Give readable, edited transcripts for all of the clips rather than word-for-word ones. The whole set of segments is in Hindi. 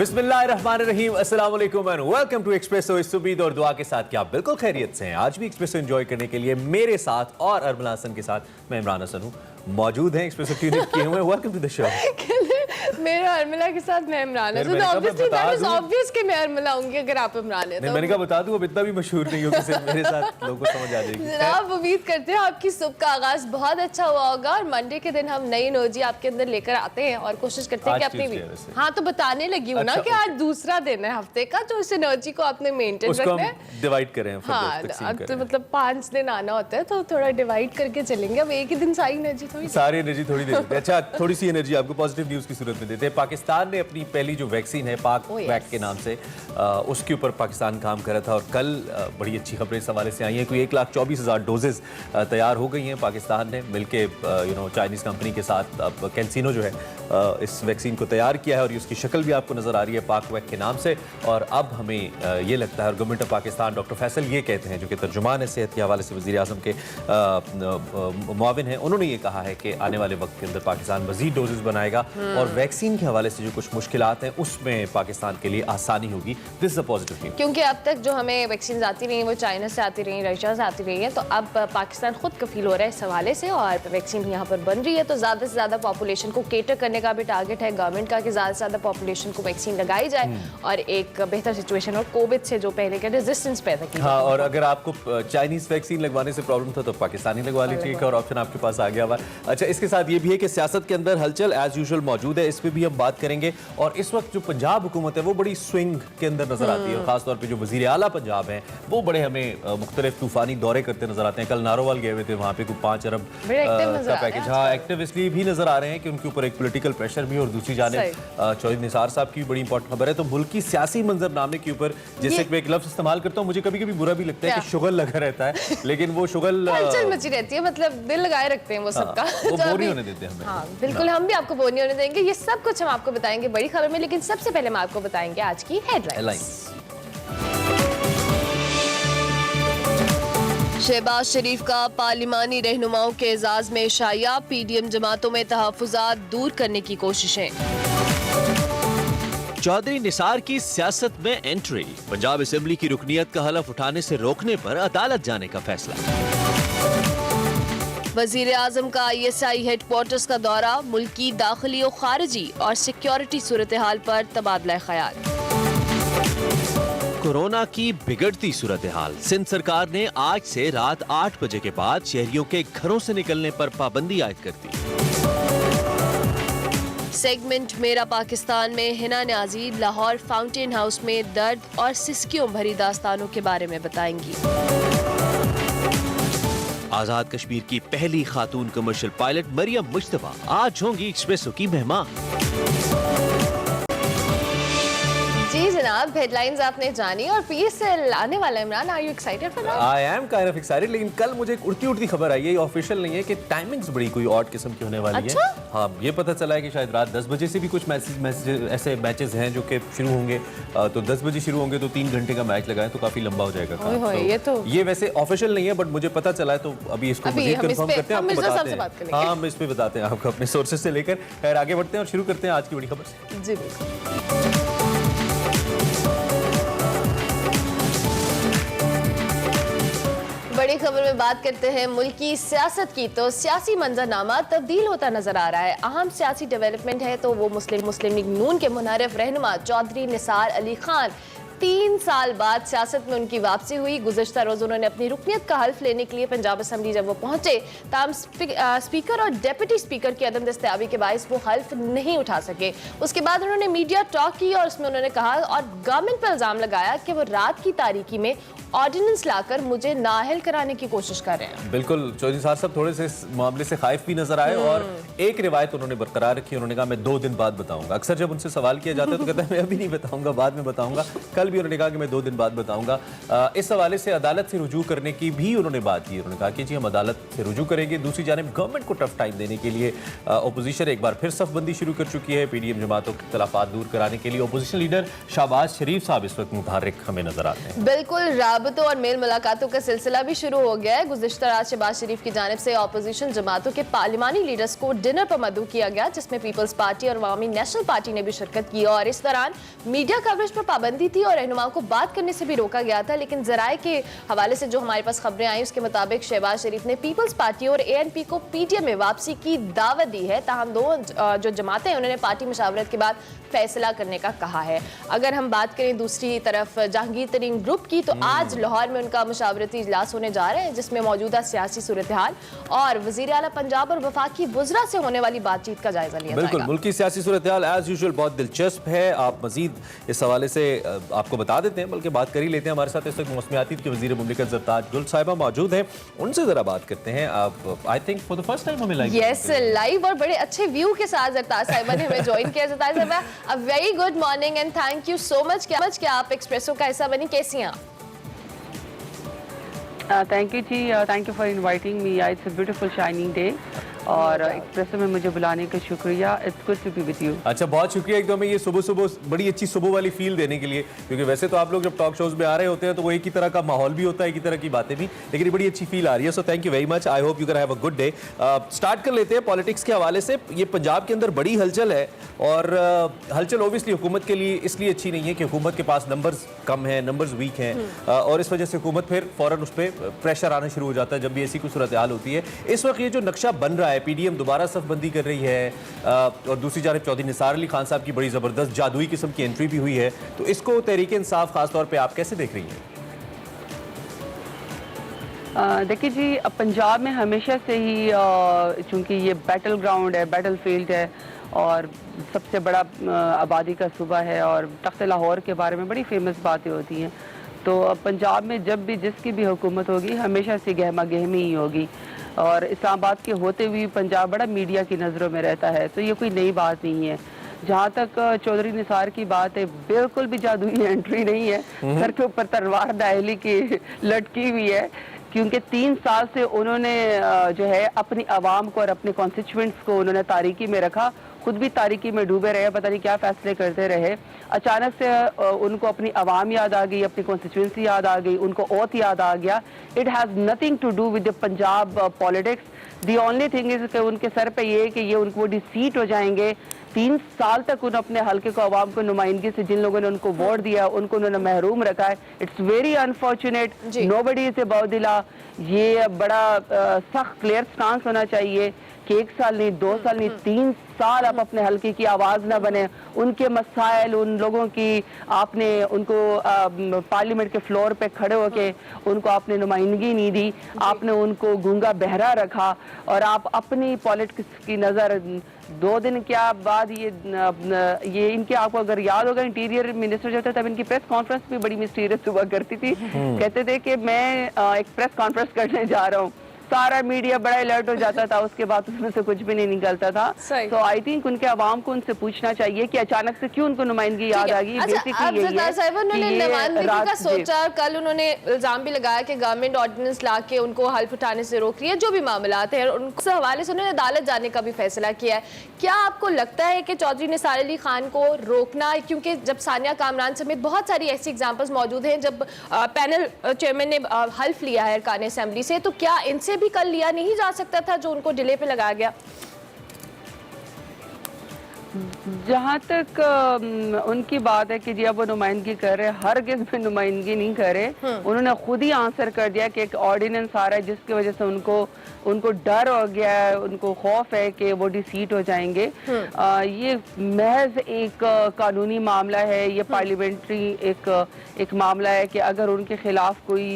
बिस्मिल्लाहिर्रहमानिर्रहीम, अस्सलाम वालेकुम एंड वेलकम टू एक्सप्रेसो। इस उम्मीद और दुआ के साथ कि आप बिल्कुल खैरियत से हैं। आज भी एक्सप्रेसो एंजॉय करने के लिए मेरे साथ और अरमला हसन के साथ मैं इमरान हसन हूँ मौजूद हैं। एक्सप्रेसो ट्यून किए हुए। Welcome to the show. मेरे अरमला के साथ मैं इमरान हसन, तो ऑब्वियसली दैट इज ऑब्वियस कि मैं अरमला होंगी अगर आप इमरान हैं तो। मैंने कहा बता दूं, अब इतना भी मशहूर नहीं हो कि सिर्फ मेरे साथ लोगों को समझ आ जाएगी। जनाब उम्मीद करते हैं आपकी सुबह का आगाज बहुत अच्छा हुआ होगा और मंडे के दिन हम नई एनर्जी आपके अंदर लेकर आते हैं और कोशिश करते हैं कि अपनी हाँ तो बताने लगी हूँ ना कि आज दूसरा दिन है हफ्ते का, तो इस एनर्जी को आपने मेंटेन रखना है, डिवाइड करें। हाँ तो मतलब 5 दिन आना होता है तो थोड़ा डिवाइड करके चलेंगे। अब एक ही दिन सारी एनर्जी थोड़ी दे देते हैं। अच्छा, थोड़ी सी एनर्जी आपको पॉजिटिव न्यूज़ की सूरत में देते हैं। पाकिस्तान ने अपनी पहली जो वैक्सीन है पाक वैक के नाम से, उसके ऊपर पाकिस्तान काम कर रहा था और कल बड़ी अच्छी खबरें इस हवाले से आई हैं। कोई 1,24,000 डोजेज तैयार हो गई हैं। पाकिस्तान ने मिलके चाइनीज़ कंपनी के साथ अब कैंसिनो जो है इस वैक्सीन को तैयार किया है और उसकी शक्ल भी आपको नज़र आ रही है पाक वैक के नाम से। और अब हमें ये लगता है, और government of Pakistan doctor Faisal ये कहते हैं, जो कि तर्जुमान है सेहत के हवाले से वज़ीर आज़म के मुआविन हैं, उन्होंने ये कहा है कि आने वाले वक्त के अंदर पाकिस्तान मज़ीद डोजेज बनाएगा और वैक्सीन के हवाले से जो कुछ मुश्किलात हैं उसमें पाकिस्तान के लिए आसानी होगी। This is a positive news, क्योंकि अब तक जो हमें वैक्सीन आती रही हैं वो चाइना से आती रही, रशिया से आती रही है, तो अब पाकिस्तान खुद कफील हो रहा है इस हवाले से और वैक्सीन यहाँ पर बन रही है। तो ज़्यादा से ज़्यादा पॉपुलेशन को केटर करने का भी टारगेट है गवर्नमेंट का कि ज़्यादा से ज़्यादा पॉपुलेशन को वैक्सीन लगाई जाए और एक बेहतर सिचुएशन और कोविड से जो पहले के रेजिस्टेंस पैदा की। हाँ, और अगर आपको चाइनीज़ वैक्सीन लगवाने से प्रॉब्लम था तो पाकिस्तानी लगवा लीजिए, और ऑप्शन आपके पास आ गया हुआ। अच्छा, इसके साथ ये भी है कि सियासत के अंदर हलचल एज यूजुअल मौजूद है, इस पर भी हम बात करेंगे। और इस वक्त जो पंजाब हुकूमत है वो बड़ी स्विंग के अंदर नजर आती है, और खासतौर पर जो वजीर आला पंजाब हैं वो बड़े हमें मुख्तलिफ तूफानी दौरे करते नजर आते हैं। कल नारोवाल गए हुए थे, वहाँ पे 5 अरब का पैकेज। हाँ, एक्टिव इसलिए भी नजर आ रहे हैं कि उनके ऊपर एक पोलिटिकल प्रेशर भी, और दूसरी जानिब चौधरी निसार साहब की बड़ी इंपॉर्टेंट खबर है। तो मुल्क की सियासी मंजरनामे के ऊपर, जैसे मैं एक लफ्ज इस्तेमाल करता हूँ, मुझे कभी कभी बुरा भी लगता है कि शुगल लगा रहता है, लेकिन वो शुगल मची रहती है, मतलब दिल लगाए रखते हैं वो सबका, वो बोर नहीं होने देते हमें। हाँ बिल्कुल, हम भी आपको बोर नहीं होने देंगे। ये सब कुछ हम आपको बताएंगे बड़ी खबर में, लेकिन सबसे पहले हम आपको बताएंगे आज की हेडलाइंस। शहबाज शरीफ का पार्लिमानी रहनुमाओं के एजाज में शाया, पीडीएम जमातों में तहफुजात दूर करने की कोशिशें। चौधरी निसार की सियासत में एंट्री, पंजाब असेंबली की रुकनियत का हलफ उठाने से रोकने पर अदालत जाने का फैसला। वजीर आजम का ISI हेडक्वार्टर्स का दौरा, मुल्की दाखिली और खारिजी और सिक्योरिटी सूरत हाल पर तबादला ख्याल। कोरोना की बिगड़ती सूरत हाल, सिंध सरकार ने आज से रात 8 बजे के बाद शहरियों के घरों से निकलने पर पाबंदी आयद कर दी। सेगमेंट मेरा पाकिस्तान में हिना न्याजी लाहौर फाउंटेन हाउस में दर्द और सिसकियों भरी दास्तानों के बारे में बताएंगी। आजाद कश्मीर की पहली खातून कमर्शियल पायलट मरियम मुश्तबा आज होंगी एक्सप्रेसो की मेहमान। जी जनाब, हेडलाइंस आपने जानी और PSL आने वाला है। Imran, are you excited for that? I am kind of excited, लेकिन कल मुझे एक उड़ती उड़ती खबर आई है, ये ऑफिशियल नहीं है, कि टाइमिंग्स बड़ी कोई ऑड किस्म की होने वाली है। हाँ, ये पता चला है कि शायद रात 10 बजे से भी कुछ ऐसे मैचेस हैं जो कि शुरू होंगे। तो 10 बजे शुरू होंगे तो 3 घंटे का मैच लगाएं तो काफी लंबा हो जाएगा। ये वैसे ऑफिशियल नहीं है, बट मुझे पता चला है, तो अभी इसको मजीद कंफर्म करते हैं, आपको बताते हैं। हाँ, हम इस पे बताते हैं आपको अपने सोर्सेज से लेकर। खैर, आगे बढ़ते हैं और शुरू करते हैं आज की बड़ी खबर से। जी बिल्कुल। बड़ी खबर में बात करते हैं मुल्क की सियासत की। तो सियासी मंजरनामा तब्दील होता नजर आ रहा है। अहम सियासी डेवलपमेंट है तो वो मुस्लिम लीग नून के मुनहरिफ रहनुमा चौधरी निसार अली खान 3 साल बाद सियासत में उनकी वापसी हुई। गुज़श्ता रोज़ उन्होंने अपनी रुकनियत का हल्फ लेने के लिए पंजाब असेंबली जब वो पहुंचे, ताम स्पीकर और डिप्टी स्पीकर की अदम दस्तयाबी के बायस वो हल्फ नहीं उठा सके। उसके बाद उन्होंने मीडिया टॉक की और उसमें उन्होंने कहा और गवर्नमेंट पर इल्ज़ाम लगाया कि वो रात की तारीकी में ऑर्डिनेंस लाकर मुझे नाअहल कराने की कोशिश कर रहे हैं। बिल्कुल, चौधरी साहब थोड़े से इस मामले से खाइफ भी नजर आए और एक रिवायत उन्होंने बरकरार रखी। उन्होंने कहा मैं 2 दिन बाद बताऊंगा। अक्सर जब उनसे सवाल किया जाता है तो कहता है मैं अभी नहीं बताऊंगा, बाद में बताऊंगा। कल भी उन्होंने कहा कि मैं 2 दिन बाद बताऊंगा। इस हवाले से अदालत से रुजू करने की भी उन्होंने बात की। उन्होंने कहा कि जी हम अदालत से रुजू करेंगे। दूसरी जानिब गवर्नमेंट को टफ टाइम देने के लिए अपोजिशन एक बार फिर सफबंदी शुरू कर चुकी है। पीडीएम जमातों के इख्तिलाफात दूर कराने के लिए अपोजिशन लीडर शहबाज शरीफ साहब इस वक्त मुतहर्रिक हमें नजर आते हैं। बिल्कुल, राबतों और मेल मुलाकातों का सिलसिला भी शुरू हो गया है। गुज़िश्ता रात शहबाज शरीफ की जानिब से अपोजिशन जमातों के पार्लिमानी लीडर्स को डिनर पर मदऊ किया गया, जिसमें पीपल्स पार्टी और अवामी नेशनल पार्टी ने भी शिरकत की और इस दौरान मीडिया कवरेज पर पाबंदी थी और रहनुमाओं को बात करने से भी रोका गया था। लेकिन जराए के हवाले से जो हमारे पास खबरें आई उसके मुताबिक शहबाज शरीफ ने पीपल्स पार्टी और एएनपी को पीटीएम में वापसी की दावत दी है। ताहम दो जो जमातें हैं उन्होंने पार्टी मुशावरत के बाद फैसला करने का कहा है। अगर हम बात करें दूसरी तरफ जहांगीर तरीन ग्रुप की, तो आज लाहौर में उनका मुशावरती इजलास होने जा रहा है, जिसमें मौजूदा सियासी सूरत हाल और वजीर आला पंजाब और वफाकी वुज़रा से होने वाली बातचीत का जायजा लिया बिल्कुल, जाएगा। मुल्की सियासी सूरत हाल एज यूजुअल बहुत दिलचस्प है। आप मजीद इस हवाले से आपको बता देते हैं, बल्कि बात कर ही लेते हैं। हमारे साथ इस वक्त मौसमियाती के वजीर मुमलिकत ज़रताज गुल साहिबा मौजूद हैं, उनसे जरा बात करते हैं। आप I think for the first time हमें लाइव और बड़े अच्छे व्यू के साथ ज़रताज साहिबा ने हमें ज्वाइन किया। ज़रताज साहिबा, a very good morning and thank you so much. क्या आप एक्सप्रेसो का हिस्सा बनी, कैसी हैं आप? थैंक यू जी, thank you for inviting me. It's a beautiful shining day और एक्सप्रेसो में मुझे बुलाने का शुक्रिया। It's good to be with you. अच्छा, बहुत शुक्रिया एकदम ये सुबह सुबह बड़ी अच्छी सुबह वाली फील देने के लिए, क्योंकि वैसे तो आप लोग जब टॉक शोज में आ रहे होते हैं तो वो एक ही तरह का माहौल भी होता है, एक ही तरह की बातें भी, लेकिन ये बड़ी अच्छी फील आ रही है। So thank you very much. I hope you can have a good day. Start कर लेते हैं पॉलिटिक्स के हवाले से। ये पंजाब के अंदर बड़ी हलचल है और हलचल ओबियसली हुकूमत के लिए इसलिए अच्छी नहीं है कि हुकूमत के पास नंबर्स कम हैं, नंबर्स वीक हैं और इस वजह से हुकूमत फिर फौरन उस पर प्रेशर आना शुरू हो जाता है जब भी ऐसी कोई सूरत हाल होती है। इस वक्त ये जो नक्शा बन रहा है, पीडीएम दोबारा सफबंदी कर रही है और दूसरी जानब चौधरी निसार अली खान साहब की बड़ी ज़बरदस्त जादुई किस्म की एंट्री भी हुई है, तो इसको तहरीक इंसाफ खास तौर पे आप कैसे देख रही हैं? देखिए जी, पंजाब में हमेशा से ही चूँकि ये बैटल ग्राउंड है, बैटल फील्ड है और सबसे बड़ा आबादी का सूबा है और तख्त लाहौर के बारे में बड़ी फेमस बातें होती हैं, तो पंजाब में जब भी जिसकी भी हुकूमत होगी हमेशा से गहमा गहमी ही होगी और इस्लामाबाद के होते हुए पंजाब बड़ा मीडिया की नज़रों में रहता है, तो ये कोई नई बात नहीं है। जहाँ तक चौधरी निसार की बात है, बिल्कुल भी जादुई एंट्री नहीं है, सर के ऊपर तलवार दाहली की लटकी हुई है, क्योंकि 3 साल से उन्होंने जो है अपनी आवाम को और अपने कॉन्स्टिट्यूएंट्स को उन्होंने तारीकी में रखा, खुद भी तारीकी में डूबे रहे, पता नहीं क्या फैसले करते रहे। अचानक से उनको अपनी आवाम याद आ गई, अपनी कॉन्स्टिट्यूएंसी याद आ गई, उनको ओथ याद आ गया। It has nothing to do with the Punjab politics. The only thing is कि उनके सर पे ये कि ये उनको डिसीट हो जाएंगे। 3 साल तक उन्होंने अपने हल्के को आवाम को नुमाइंदगी से जिन लोगों ने उनको वोट दिया उनको उन्होंने महरूम रखा है। It's very unfortunate, nobody is about दिला। ये बड़ा सख्त क्लियर स्टांस होना चाहिए कि 1 साल नहीं, 2 साल नहीं, 3 साल आप अपने हल्के की आवाज़ ना बने। उनके मसाइल, उन लोगों की आपने उनको पार्लियामेंट के फ्लोर पे खड़े होके उनको आपने नुमाइंदगी नहीं दी, आपने उनको गूंगा बहरा रखा और आप अपनी पॉलिटिक्स की नज़र 2 दिन क्या बाद ये इनके, आपको अगर याद होगा इंटीरियर मिनिस्टर जो था तब इनकी प्रेस कॉन्फ्रेंस भी बड़ी मिस्टीरियस हुआ करती थी। कहते थे कि मैं एक प्रेस कॉन्फ्रेंस करने जा रहा हूँ, सारा मीडिया बड़ा अलर्ट हो जाता था, उसके बाद उसमें से कुछ भी नहीं निकलता था। तो आई थिंक उनके आवाम को उनसे पूछना चाहिए कि अचानक से क्यों उनको नुमाइंदगी याद आ गई। सोचा, कल उन्होंने इल्जाम भी लगाया कि गवर्नमेंट ऑर्डिनेंस ला के उनको हल्फ उठाने से रोक रही है, जो भी मामलात है उनके हवाले से उन्होंने अदालत जाने का भी फैसला किया है। क्या आपको लगता है कि चौधरी निसार अली खान को रोकना, क्योंकि जब सानिया कामरान समेत बहुत सारी ऐसी एग्जाम्पल्स मौजूद हैं, जब पैनल चेयरमैन ने हल्फ लिया है अरकान असेंबली से, तो क्या इनसे भी कल लिया नहीं जा सकता था जो उनको डिले पे लगाया गया? जहाँ तक उनकी बात है कि जी अब वो नुमाइंदगी कर रहे, हरगिज़ भी नुमाइंदगी नहीं कर रहे। उन्होंने खुद ही आंसर कर दिया कि एक ऑर्डिनेंस आ रहा है जिसकी वजह से उनको डर हो गया है, उनको खौफ है कि वो डिसीट हो जाएंगे। ये महज एक कानूनी मामला है, ये पार्लियामेंट्री एक मामला है कि अगर उनके खिलाफ कोई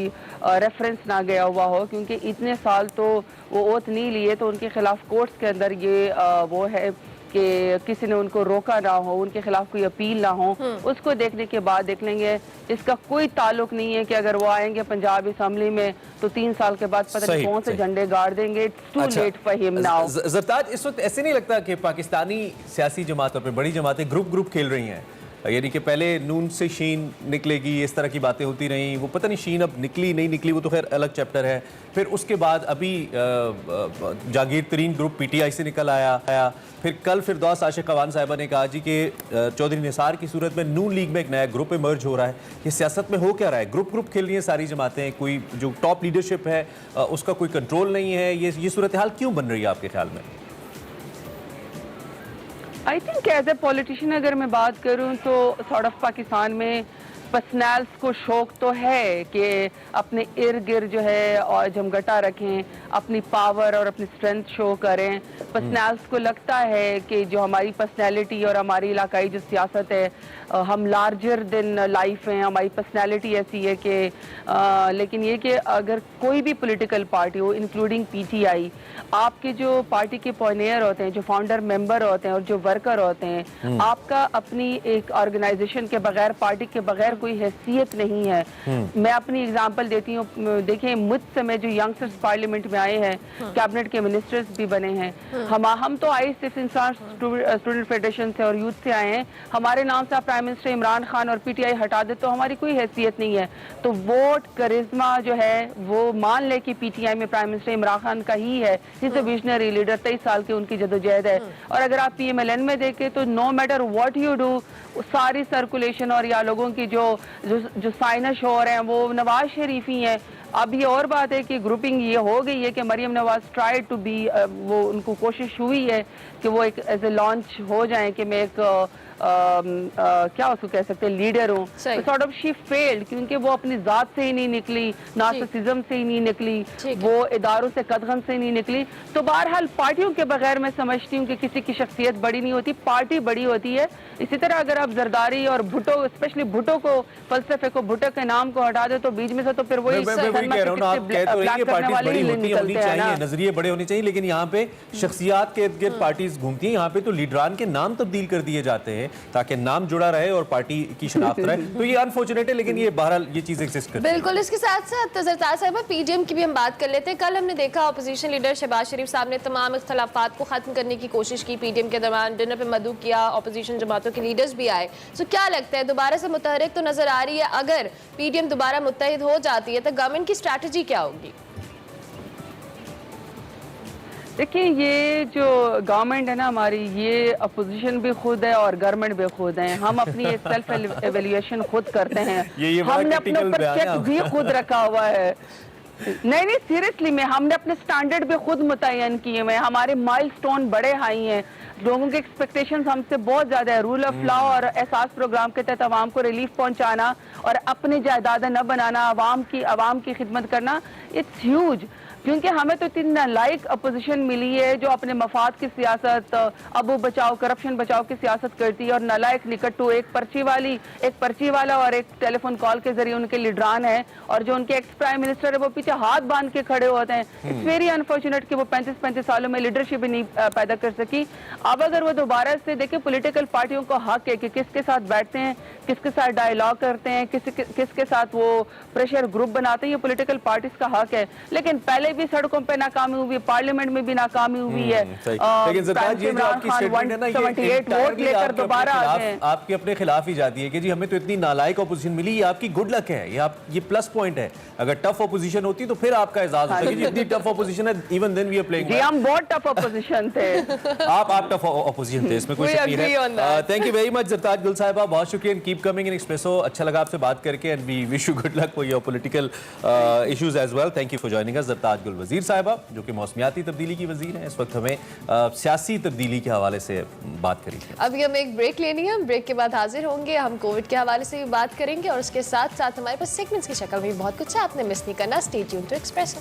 रेफरेंस ना गया हुआ हो, क्योंकि इतने साल तो वो ओथ नहीं लिए, तो उनके खिलाफ कोर्ट्स के अंदर ये वो है कि किसी ने उनको रोका ना हो, उनके खिलाफ कोई अपील ना हो, उसको देखने के बाद देख लेंगे। इसका कोई ताल्लुक नहीं है कि अगर वो आएंगे पंजाब असेंबली में तो 3 साल के बाद पता नहीं कौन से झंडे गाड़ देंगे। It's too late for him now. Zartaj, इस वक्त ऐसे नहीं लगता कि पाकिस्तानी सियासी जमातों पे बड़ी जमातें ग्रुप खेल रही हैं? यानी कि पहले नून से शीन निकलेगी, इस तरह की बातें होती रहीं। वो पता नहीं शीन अब निकली नहीं निकली, वो तो खैर अलग चैप्टर है। फिर उसके बाद अभी जागीर तरीन ग्रुप पीटीआई से निकल आया। फिर कल फिरदौस आशिक अवान साहिबा ने कहा जी कि चौधरी निसार की सूरत में नून लीग में एक नया ग्रुप इमर्ज हो रहा है। ये सियासत में हो क्या रहा है? ग्रुप खेल रही हैं सारी जमातें, कोई जो टॉप लीडरशिप है उसका कोई कंट्रोल नहीं है। ये सूरत हाल क्यों बन रही है आपके ख्याल में? I think as a politician अगर मैं बात करूं तो सॉर्ट ऑफ पाकिस्तान में पर्सनल्स को शौक तो है कि अपने इर्द गिर्द जो है और जमघटा रखें, अपनी पावर और अपनी स्ट्रेंथ शो करें। पर्सनल्स को लगता है कि जो हमारी पर्सनैलिटी और हमारी इलाकाई जो सियासत है, हम लार्जर देन लाइफ हैं, हमारी पर्सनैलिटी ऐसी है कि लेकिन ये कि अगर कोई भी पॉलिटिकल पार्टी हो इंक्लूडिंग पीटीआई, आपके जो पार्टी के पॉइनियर होते हैं, जो फाउंडर मेंबर होते हैं और जो वर्कर होते हैं, आपका अपनी एक ऑर्गेनाइजेशन के बगैर, पार्टी के बगैर कोई हैसियत नहीं है। मैं अपनी एग्जांपल देती हूँ। देखिए मुझ समय जो यंगस्टर्स पार्लियामेंट में आए हैं, कैबिनेट के मिनिस्टर्स भी बने हैं, हम तो आई सिर्फ इंसान स्टूडेंट फेडरेशन से और यूथ से आए हैं। हमारे नाम से आप प्राइम मिनिस्टर इमरान खान और पीटीआई हटा दे तो हमारी कोई हैसियत नहीं है। तो वोट करिश्मा जो है वो मान ले कि पीटीआई में प्राइम मिनिस्टर इमरान खान का ही है, जिसे विजनरी लीडर 23 साल की उनकी जदोजहद है। और अगर आप पीएमएलएन में देखें तो no matter what you do, सारी सर्कुलेशन और या लोगों की जो साइनश हो रहे हैं वो नवाज शरीफ ही हैं। अब ये और बात है कि ग्रुपिंग ये हो गई है कि Maryam Nawaz try to be, वो उनको कोशिश हुई है कि वो एक एज ए लॉन्च हो जाए कि मैं एक क्या उसको कह सकते हैं लीडर हूँ। सॉर्ट ऑफ शी फेल्ड क्योंकि वो अपनी जात से ही नहीं निकली, नार्सिसिज्म से ही नहीं निकली, वो इदारों से कदगन से नहीं निकली। तो बहरहाल पार्टियों के बगैर मैं समझती हूँ कि किसी की शख्सियत बड़ी नहीं होती, पार्टी बड़ी होती है। इसी तरह अगर आप जरदारी और भुट्टो, स्पेशली भुट्टो को, फलसफे को, भुट्टो के नाम को हटा दे तो बीच में से तो फिर वही नजरिए बड़े होने चाहिए, लेकिन यहाँ पे शख्सियात के इर्द गिर्द पार्टीज घूमती हैं। यहाँ पे तो लीडरान के नाम तब्दील कर दिए जाते हैं ताकि नाम जुड़ा रहे और पार्टी की शनाख्त रहे। तो ये अनफॉर्चुनेट है, लेकिन ये बहरहाल ये चीज एग्जिस्ट करती है। बिल्कुल। इसके साथ साथ जरदार साहिबा पीडीएम की भी हम बात कर लेते हैं। कल हमने देखा अपोजिशन लीडर शहबाज शरीफ साहब ने तमाम इख्तलाफात को खत्म करने की कोशिश की। पीडीएम के दौरान डिनर पे मदऊ किया, अपोजिशन जमातों के लीडर्स भी आए। तो क्या लगता है दोबारा से मुतहरिक तो नजर आ रही है, अगर पीडीएम दोबारा मुत्तहिद हो जाती है तो गवर्नमेंट की स्ट्रैटेजी क्या होगी? देखिए ये जो गवर्नमेंट है ना हमारी, ये अपोजिशन भी खुद है और गवर्नमेंट भी खुद है। हम अपनी सेल्फ एवेल्युएशन खुद करते हैं। हमने अपने ऊपर चेक भी खुद रखा हुआ है। नहीं सीरियसली में हमने अपने स्टैंडर्ड भी खुद मुतय्यन किए हुए हैं। हमारे माइलस्टोन बड़े हाई हैं, लोगों के एक्सपेक्टेशंस हमसे बहुत ज्यादा है। रूल ऑफ लॉ और एहसास प्रोग्राम के तहत आवाम को रिलीफ पहुंचाना और अपनी जायदादें न बनाना, आवाम की खिदमत करना, इट्स ह्यूज। क्योंकि हमें तो इतनी नालायक अपोजिशन मिली है जो अपने मफाद की सियासत, अबू बचाओ, करप्शन बचाओ की सियासत करती है, और नालायक निकट्टू एक पर्ची वाला और एक टेलीफोन कॉल के जरिए उनके लीडरान है, और जो उनके एक्स प्राइम मिनिस्टर है वो पीछे हाथ बांध के खड़े होते हैं। इट्स वेरी अनफॉर्चुनेट कि वो 35 सालों में लीडरशिप ही नहीं पैदा कर सकी। अब अगर वो दोबारा से देखे, पॉलिटिकल पार्टियों को हक है कि किसके साथ बैठते हैं, किसके साथ डायलॉग करते हैं, किसके साथ वो प्रेशर ग्रुप बनाते हैं, ये पॉलिटिकल पार्टीज का हक है। लेकिन पहले भी सड़कों पे नाकामी हुई, पार्लियामेंट में भी नाकामी हुई है। लेकिन सरताज ये जो आपकी स्टेटमेंट है ना, ये वोट लेकर दोबारा आ गए, आपके अपने खिलाफ ही जाती है कि जी हमें तो इतनी नालायक अपोजिशन मिली। ये आपकी गुड लक है, ये प्लस पॉइंट है। अगर टफ अपोजिशन होती तो फिर आपका एजाज होता कि इतनी टफ अपोजिशन है, even then we are playing. जी हम बहुत टफ अपोजिशन थे। आप टफ अपोजिशन थे, इसमें कोई शक नहीं है। Thank you very much Zartaj Gul साहिबा, बहुत शुक्रिया। Keep coming in Expresso. अच्छा लगा आपसे बात करके, and we wish you good luck for your political issues as well. Thank you for joining us. Zartaj Gul Wazir साहिबा जो कि मौसमियाती तब्दीली की वजीर हैं, इस वक्त हमें सियासी तब्दीली के हवाले से बात करेंगे। अभी हमें एक ब्रेक लेनी है, ब्रेक के बाद हाजिर होंगे। हम कोविड के हवाले से भी बात करेंगे और उसके साथ साथ हमारे पास सेगमेंट्स की शक्ल में बहुत कुछ है, आपने मिस नहीं करना। Stay tuned to Expresso.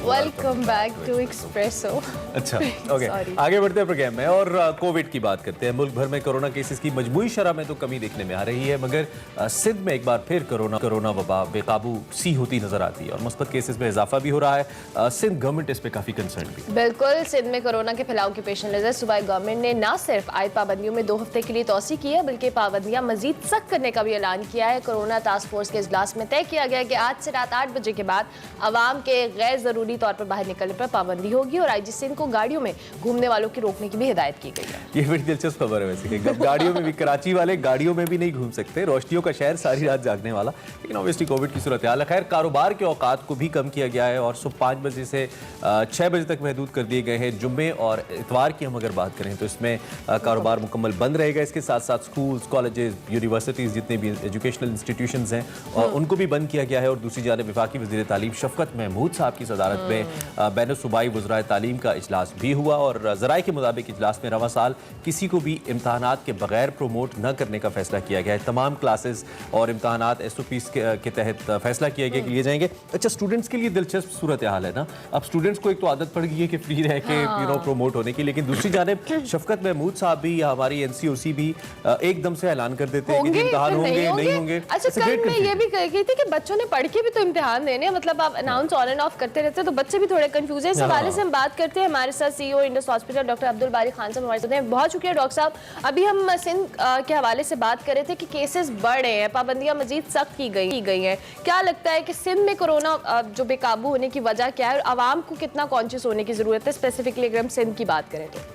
Welcome back to Expresso. अच्छा ओके, आगे बढ़ते हैं प्रोग्राम में और कोविड की बात करते हैं। मुल्क भर में कोरोना केसेस की मजमूई शरह में तो कमी देखने में आ रही है, मगर सिंध में एक बार फिर कोरोना वबा बेकाबू सी होती नजर आती है और मुस्बत केसेस में इजाफा भी हो रहा है। सिंध गवर्नमेंट इस पे काफी कंसर्न भी। बिल्कुल, सिंध में कोरोना के फैलाव के पेश नजर सुबह गवर्नमेंट ने न सिर्फ आयद पाबंदियों में 2 हफ्ते के लिए तोसी की है, बल्कि पाबंदियां मजीद सख्त करने का भी ऐलान किया है। कोरोना टास्क फोर्स के इजलास में तय किया गया कि आज से रात 8 बजे के बाद आवाम के गैर जरूरी जरूरी तौर पर बाहर निकलने पर पाबंदी होगी और आईजी सिंध को गाड़ियों में घूमने वालों की रोकने की भी हिदायत की गई है। ये बड़ी दिलचस्प खबर है वैसे कि गाड़ियों में भी, कराची वाले गाड़ियों में भी नहीं घूम सकते, रोशनियों का शहर, सारी रात जागने वाला। लेकिन ऑब्वियसली कोविड की सूरत हाल है। खैर, कारोबार के औकात को भी कम किया गया है और सुबह 5 बजे से 6 बजे तक महदूद कर दिए गए हैं। जुम्मे और इतवार की हम अगर बात करें तो इसमें कारोबार मुकम्मल बंद रहेगा। इसके साथ साथ स्कूल्स, कॉलेजेस, यूनिवर्सिटीज़, जितने भी एजुकेशनल इंस्टीट्यूशंस हैं और उनको भी बंद किया गया है। और दूसरी जानिब वफाकी वज़ीर तालीम शफ़क़त महमूद साहब की सदारत में बैन सूबाई वज़राए तालीम का इजलास भी हुआ और ज़राए के मुताबिक इजलास में रवा साल किसी को भी इम्तहानात के बगैर प्रोमोट न करने का फैसला किया गया है। तमाम क्लासेस और इम्तहानात SOPs के तहत फैसला किया गया कि लिए जाएंगे। अच्छा, स्टूडेंट्स के लिए दिलचस्प सूरत हाल है ना। अब स्टूडेंट्स को एक तो आदत पड़ गई है कि फ्री रह के प्रोमोट होने की, लेकिन दूसरी जानिब शफ़क़त महमूद साहब भी या हमारी NCOC भी एकदम से ऐलान कर देते हैं कि इम्तिहान होंगे नहीं होंगे। अच्छा, कल मैं ये भी कह गई थी कि बच्चों ने पढ़ के भी तो इम्तिहान देने, मतलब आप अनाउंस ऑन एंड ऑफ करते रहते हैं तो बच्चे भी थोड़े कंफ्यूज है। इस हवाले से हम बात करते हैं। हमारे साथ CEO Indus hospital doctor Abdul बारी खान साहब हमारे साथ हैं। बहुत शुक्रिया डॉक्टर साहब। अभी हम सिंध के हवाले से बात कर रहे थे कि केसेस बढ़ रहे हैं, पाबंदियां मजीद सख्त की गई हैं। क्या लगता है कि सिंध में कोरोना जो बेकाबू होने की वजह क्या है और आवाम को कितना कॉन्शियस होने की जरूरत है, स्पेसिफिकली अगर हम सिंध की बात करें तो?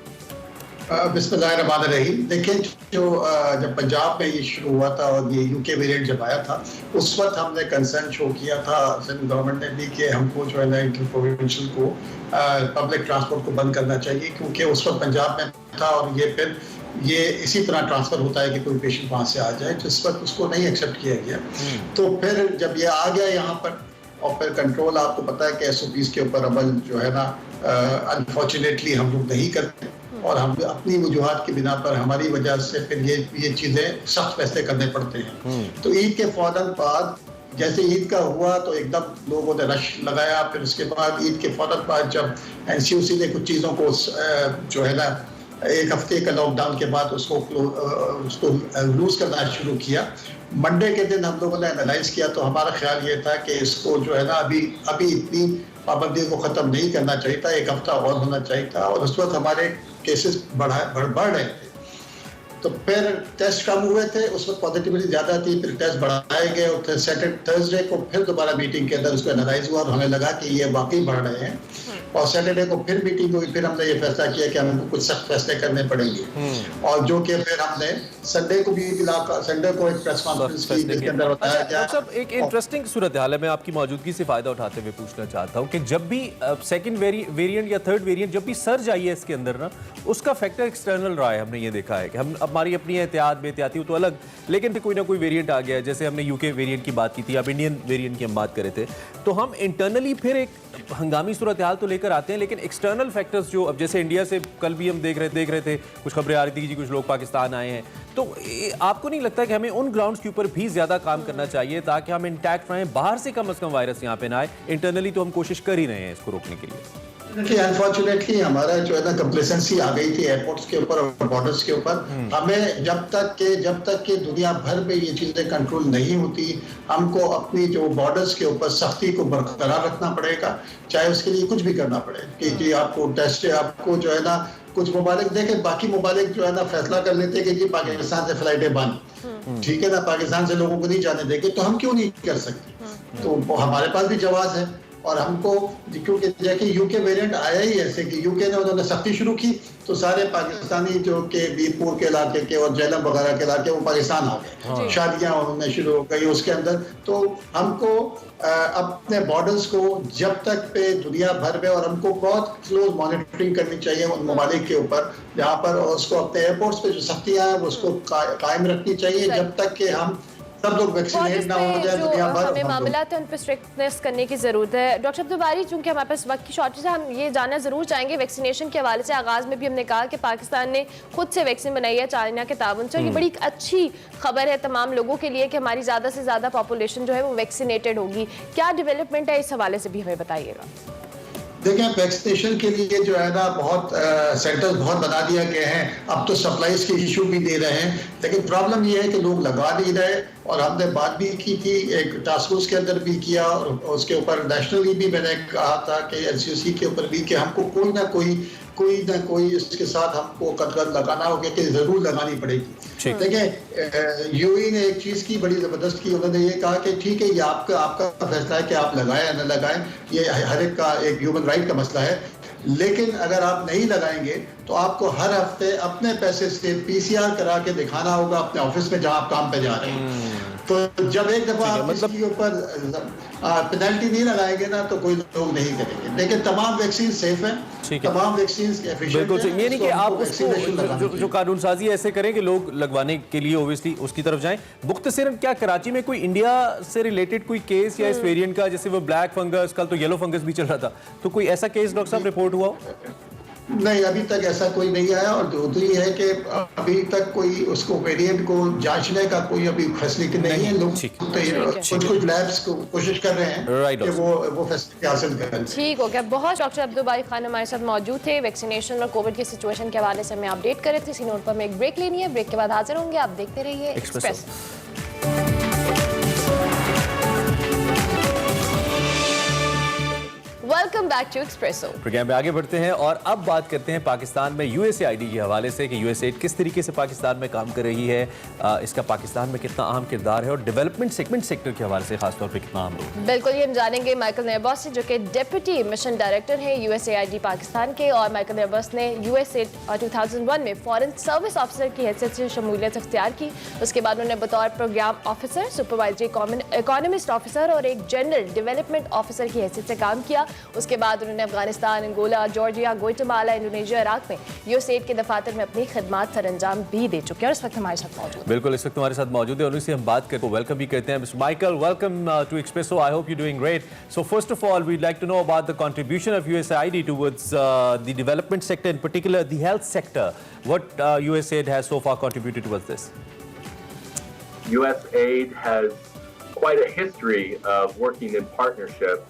बिस्मिल्लाहिर्रहमानिर्रहीम। देखिए, जब पंजाब में ये शुरू हुआ था और ये UK वेरिएंट जब आया था, उस वक्त हमने कंसर्न शो किया था सिंध गवर्नमेंट ने भी कि हमको जो है ना इंटर प्रोविंशियल को पब्लिक ट्रांसपोर्ट को बंद करना चाहिए, क्योंकि उस वक्त पंजाब में था और ये इसी तरह ट्रांसफर होता है कि कोई पेशेंट वहाँ से आ जाए, तो इस वक्त उसको नहीं एक्सेप्ट किया गया। तो फिर जब ये आ गया यहाँ पर और फिर कंट्रोल, आपको पता है कि SOPs के ऊपर अमल जो है ना अनफॉर्चुनेटली हम लोग नहीं करते और हम अपनी वजूहात की बिना पर हमारी वजह से फिर ये चीज़ें सख्त फैसले करने पड़ते हैं। तो ईद के फौरन बाद, जैसे ईद का हुआ तो एकदम लोगों ने रश लगाया। फिर उसके बाद ईद के फौरन बाद जब NCOC ने कुछ चीज़ों को जो है ना 1 हफ्ते का लॉकडाउन के बाद उसको लूज करना शुरू किया, मंडे के दिन हम लोगों ने एनालाइज किया तो हमारा ख्याल ये था कि इसको जो है ना अभी इतनी पाबंदी को ख़त्म नहीं करना चाहिए था, 1 हफ्ता और होना चाहिए था। और उस वक्त हमारे केसेस बढ़ रहे थे, तो फिर टेस्ट कम हुए थे, उस वक्त पॉजिटिविटी ज़्यादा थी, फिर टेस्ट बढ़ाए गए और थर्सडे को फिर दोबारा मीटिंग के अंदर उसको एनालाइज हुआ और हमें लगा कि ये वाकई बढ़ रहे हैं। और सैटरडे को फिर मीटिंग हुई, फिर हमने ये फैसला किया कि हमें कुछ सख्त फैसले करने पड़ेंगे और जो कि फिर हमने संडे को एक प्रेस कॉन्फ्रेंस की जिसके अंदर बताया गया। सब एक इंटरेस्टिंग सूरत हाल है। मैं आपकी मौजूदगी से फायदा उठाते हुए पूछना चाहता हूँ कि जब भी सेकंड वेरिएंट या थर्ड वेरिएंट जब भी सर्ज आई है इसके अंदर ना, उसका फैक्टर एक्सटर्नल रहा है। हमने ये देखा है कि हम हमारी अपनी एहतियात बेहतियाती हो तो अलग, लेकिन फिर कोई ना कोई वेरिएंट आ गया है। जैसे हमने UK वेरिएंट की बात की थी, अब इंडियन वेरिएंट की हम बात कर रहे थे, तो हम इंटरनली फिर एक हंगामी सूरत हाल तो लेकर आते हैं, लेकिन एक्सटर्नल फैक्टर्स जो अब जैसे इंडिया से कल भी हम देख रहे थे कुछ खबरें आ रही थी कि कुछ लोग पाकिस्तान आए हैं, तो आपको नहीं लगता कि हमें उन ग्राउंड्स के ऊपर भी ज्यादा काम करना चाहिए ताकि हम इंटैक्ट रहें, बाहर से कम वायरस यहाँ पे ना आए? इंटरनली तो हम कोशिश कर ही रहे हैं इसको रोकने के लिए। अनफॉर्चुनेटली हमारा जो है ना कंप्लेसेंसी आ गई थी एयरपोर्ट्स के ऊपर और बॉर्डर्स के ऊपर। हमें जब तक के दुनिया भर में ये चीजें कंट्रोल नहीं होती, हमको अपनी जो बॉर्डर्स के ऊपर सख्ती को बरकरार रखना पड़ेगा, चाहे उसके लिए कुछ भी करना पड़े कि आपको टेस्ट, आपको जो है ना कुछ ममालिक देखें, बाकी ममालिक जो है ना फैसला कर लेते हैं कि जी पाकिस्तान से फ्लाइटें बंद, ठीक है ना, पाकिस्तान से लोगों को नहीं जाने देंगे, तो हम क्यों नहीं कर सकते? तो हमारे पास भी जवाब है। और हमको क्योंकि जैसे UK वेरिएंट आया ही ऐसे कि UK ने उन्होंने सख्ती शुरू की तो सारे पाकिस्तानी जो के बीरपुर के इलाके के और जेलम वगैरह के इलाके वो पाकिस्तान आ गए, शादियां उन्होंने शुरू हो गई उसके अंदर। तो हमको अपने बॉर्डर्स को जब तक पे दुनिया भर में, और हमको बहुत क्लोज मॉनिटरिंग करनी चाहिए उन ममालिक के ऊपर जहाँ पर उसको अपने एयरपोर्ट्स पे जो सख्तियाँ हैं उसको कायम रखनी चाहिए जब तक कि हम सब लोग वैक्सीनेट ना हो जाए दुनिया भर। हमें मामलात है उन पर स्ट्रिक्टनेस करने की जरूरत है। डॉक्टर अब्दुल बारी, चूंकि हमारे पास वक्त की शॉर्टेज है, हम ये जानना जरूर चाहेंगे वैक्सीनेशन के हवाले से। आगाज में भी हमने कहा कि पाकिस्तान ने खुद से वैक्सीन बनाई है चाइना के ताउन से, और ये बड़ी अच्छी खबर है तमाम लोगों के लिए कि हमारी ज्यादा से ज्यादा पॉपुलेशन जो है वो वैक्सीनेटेड होगी। क्या डेवलपमेंट है इस हवाले से भी हमें बताइएगा। देखिए, वैक्सीनेशन के लिए जो है ना बहुत सेंटर्स बहुत बना दिया गए हैं, अब तो सप्लाईज के इशू भी दे रहे हैं, लेकिन प्रॉब्लम ये है कि लोग लगा नहीं रहे और हमने बात भी की थी, एक टास्क फोर्स के अंदर भी किया, और उसके ऊपर नेशनली भी मैंने कहा था कि एलसीसी के ऊपर भी कि हमको कोई ना कोई इसके साथ हमको कदम लगाना होगा, कि जरूर लगानी पड़ेगी। देखिए यूएई ने एक चीज की बड़ी जबरदस्त की, उन्होंने ये कहा कि ठीक है, ये आपका फैसला है कि आप लगाएं या न लगाएं, ये हर एक का एक ह्यूमन राइट का मसला है, लेकिन अगर आप नहीं लगाएंगे तो आपको हर हफ्ते अपने पैसे से पीसीआर करा के दिखाना होगा अपने ऑफिस में जहां आप काम पे जा रहे हैं। तो जब एक दफा आप इसके ऊपर पेनल्टी नहीं लगाएंगे ना, तो कोई लोग नहीं करेंगे। लेकिन तमाम वैक्सीन सेफ हैं, तमाम वैक्सीन बिल्कुल सही। ये नहीं कि आप उसको जो कानून साजी ऐसे करें कि लोग लगवाने के लिए ओब्वियसली उसकी तरफ जाएं। मुख्तसरन क्या कराची में कोई इंडिया से रिलेटेड कोई केस या इस वेरिएंट का, जैसे वो ब्लैक फंगस, कल तो येलो फंगस भी चल रहा था, तो कोई ऐसा केस डॉक्टर साहब रिपोर्ट हुआ हो? नहीं, अभी तक ऐसा कोई नहीं आया। और दूसरी है कि अभी तक कोई उसको वेरिएंट को जांचने का कोई अभी फैसिलिटी नहीं है। लोग कुछ लैब्स को कोशिश कर रहे हैं कि वो फैसिलिटी हासिल करें। ठीक हो गया। बहुत डॉक्टर अब्दुल बारी खान हमारे साथ मौजूद थे, वैक्सीनेशन और कोविड की सिचुएशन के हवाले से हमें अपडेट कर रहे थे। इसी नोट पर हमें एक ब्रेक लेनी है, ब्रेक के बाद हाजिर होंगे। आप देखते रहिए Express. Welcome back to Expresso. Program में आगे बढ़ते हैं और अब बात करते हैं पाकिस्तान में यूएसएआईडी के हवाले से कि यूएसएड किस तरीके से पाकिस्तान में काम कर रही है, इसका पाकिस्तान में कितना अहम किरदार है और डेवलपमेंट सेगमेंट सेक्टर के हवाले से खासतौर पे कितना अहम रोल। बिल्कुल, ये हम जानेंगे माइकल नेबॉस से, जो कि डिप्टी मिशन डायरेक्टर है यूएसएआईडी पाकिस्तान के। और माइकल नेबॉस ने यूएसएड 2001 में फॉरेन सर्विस ऑफिसर की हैसियत से शमूलियत अख्तियार की। उसके बाद उन्होंने बतौर program officer, supervisory economist officer और एक जनरल डेवलपमेंट ऑफिसर की हैसियत से काम किया। उसके बाद उन्होंने Afghanistan, Angola, Georgia, Guatemala, Indonesia, Iraq में यूएसएड के दफातर में अपनी खिदमत सर अंजाम भी दे चुके हैं और इस वक्त हमारे साथ मौजूद। बिल्कुल, इस वक्त हमारे साथ मौजूद है और उनसे हम बात करते हैं, वेलकम भी करते हैं। Mister Michael, welcome to Expresso. I hope you doing great. So first of all we'd like to know about the contribution of USAID towards the development sector, in particular the health sector. What USAID has so far contributed towards this? USAID has quite a history of working in partnership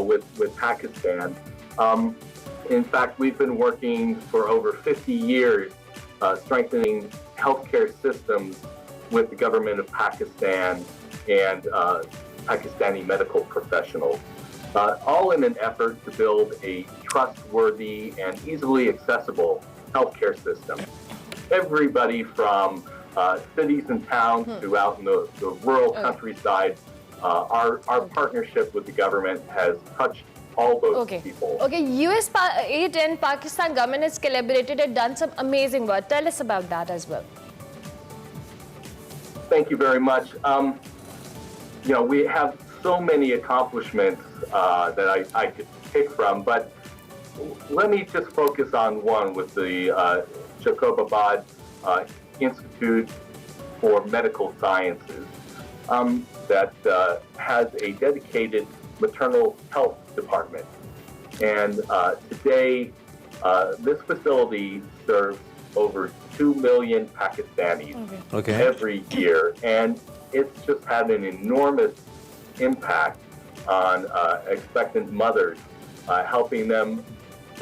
with Pakistan. In fact, we've been working for over 50 years strengthening healthcare systems with the government of Pakistan and Pakistani medical professionals, all in an effort to build a trustworthy and easily accessible healthcare system. Everybody from cities and towns to out in the rural countryside, our partnership with the government has touched all those people. Okay, USAID and Pakistan government has collaborated and done some amazing work. Tell us about that as well. Thank you very much. You know, we have so many accomplishments that I could pick from, but let me just focus on one with the Jacobabad Institute for Medical Sciences that has a dedicated maternal health department. And today, this facility serves over 2 million Pakistanis every year. And it's just had an enormous impact on expectant mothers, helping them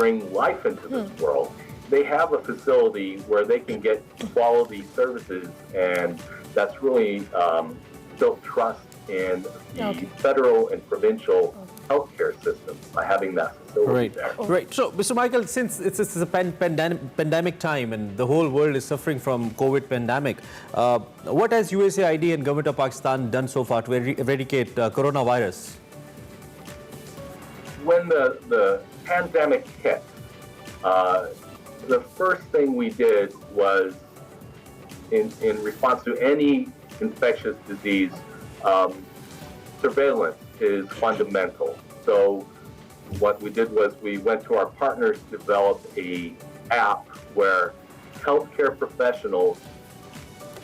bring life into this world. They have a facility where they can get quality services, and that's really built trust in the federal and provincial healthcare system by having that facility there. Right. So, Mr. Michael, since it's a pandemic time and the whole world is suffering from COVID pandemic, what has USAID and Government of Pakistan done so far to eradicate coronavirus? When the pandemic hit, the first thing we did was, in response to any infectious disease, surveillance is fundamental. So what we did was we went to our partners to develop a app where healthcare professionals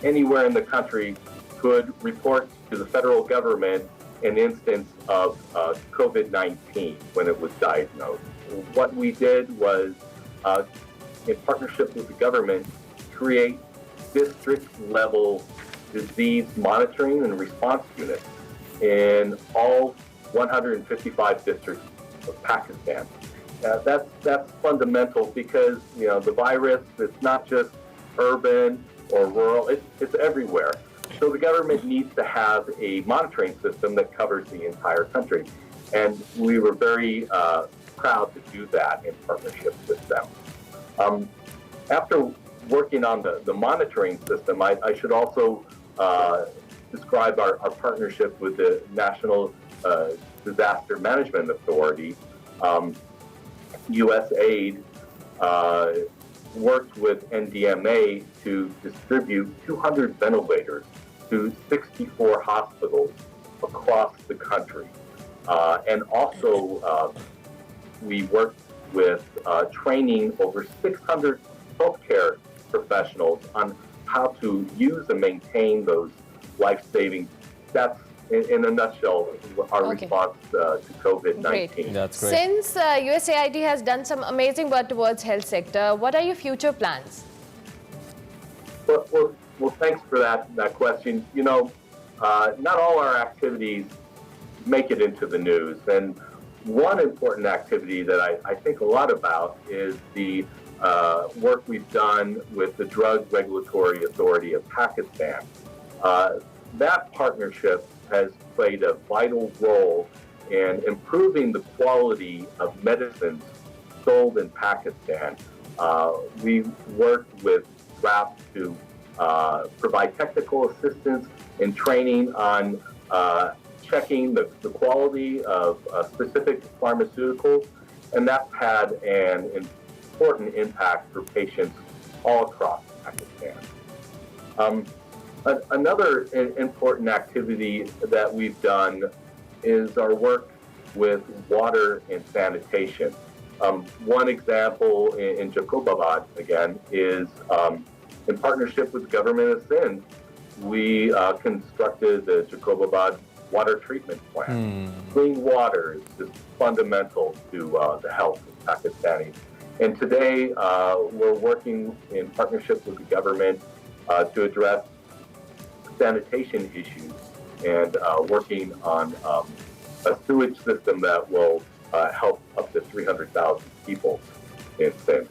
anywhere in the country could report to the federal government an instance of COVID-19 when it was diagnosed. What we did was, in partnership with the government, create district-level disease monitoring and response units in all 155 districts of Pakistan. That's fundamental because, you know, the virus, it's not just urban or rural, it's everywhere. So the government needs to have a monitoring system that covers the entire country. And we were very proud to do that in partnership with them. After working on the monitoring system, I should also describe our partnership with the National Disaster Management Authority. USAID worked with NDMA to distribute 200 ventilators to 64 hospitals across the country. And also, we worked with training over 600 healthcare professionals on how to use and maintain those life-saving. That's, in a nutshell, our response to COVID-19. Great. That's great. Since USAID has done some amazing work towards health sector, what are your future plans? Well, thanks for that question. You know, not all our activities make it into the news. And one important activity that I think a lot about is the work we've done with the Drug Regulatory Authority of Pakistan. That partnership has played a vital role in improving the quality of medicines sold in Pakistan. We worked with RAP to provide technical assistance and training on checking the quality of specific pharmaceuticals, and that's had an important impact for patients all across Pakistan. Another important activity that we've done is our work with water and sanitation. One example in Jacobabad, again, is in partnership with the government of Sindh, we constructed the Jacobabad water treatment plant. Clean water is just fundamental to the health of Pakistanis. And today, we're working in partnership with the government to address sanitation issues and working on a sewage system that will help up to 300,000 people in Sindh.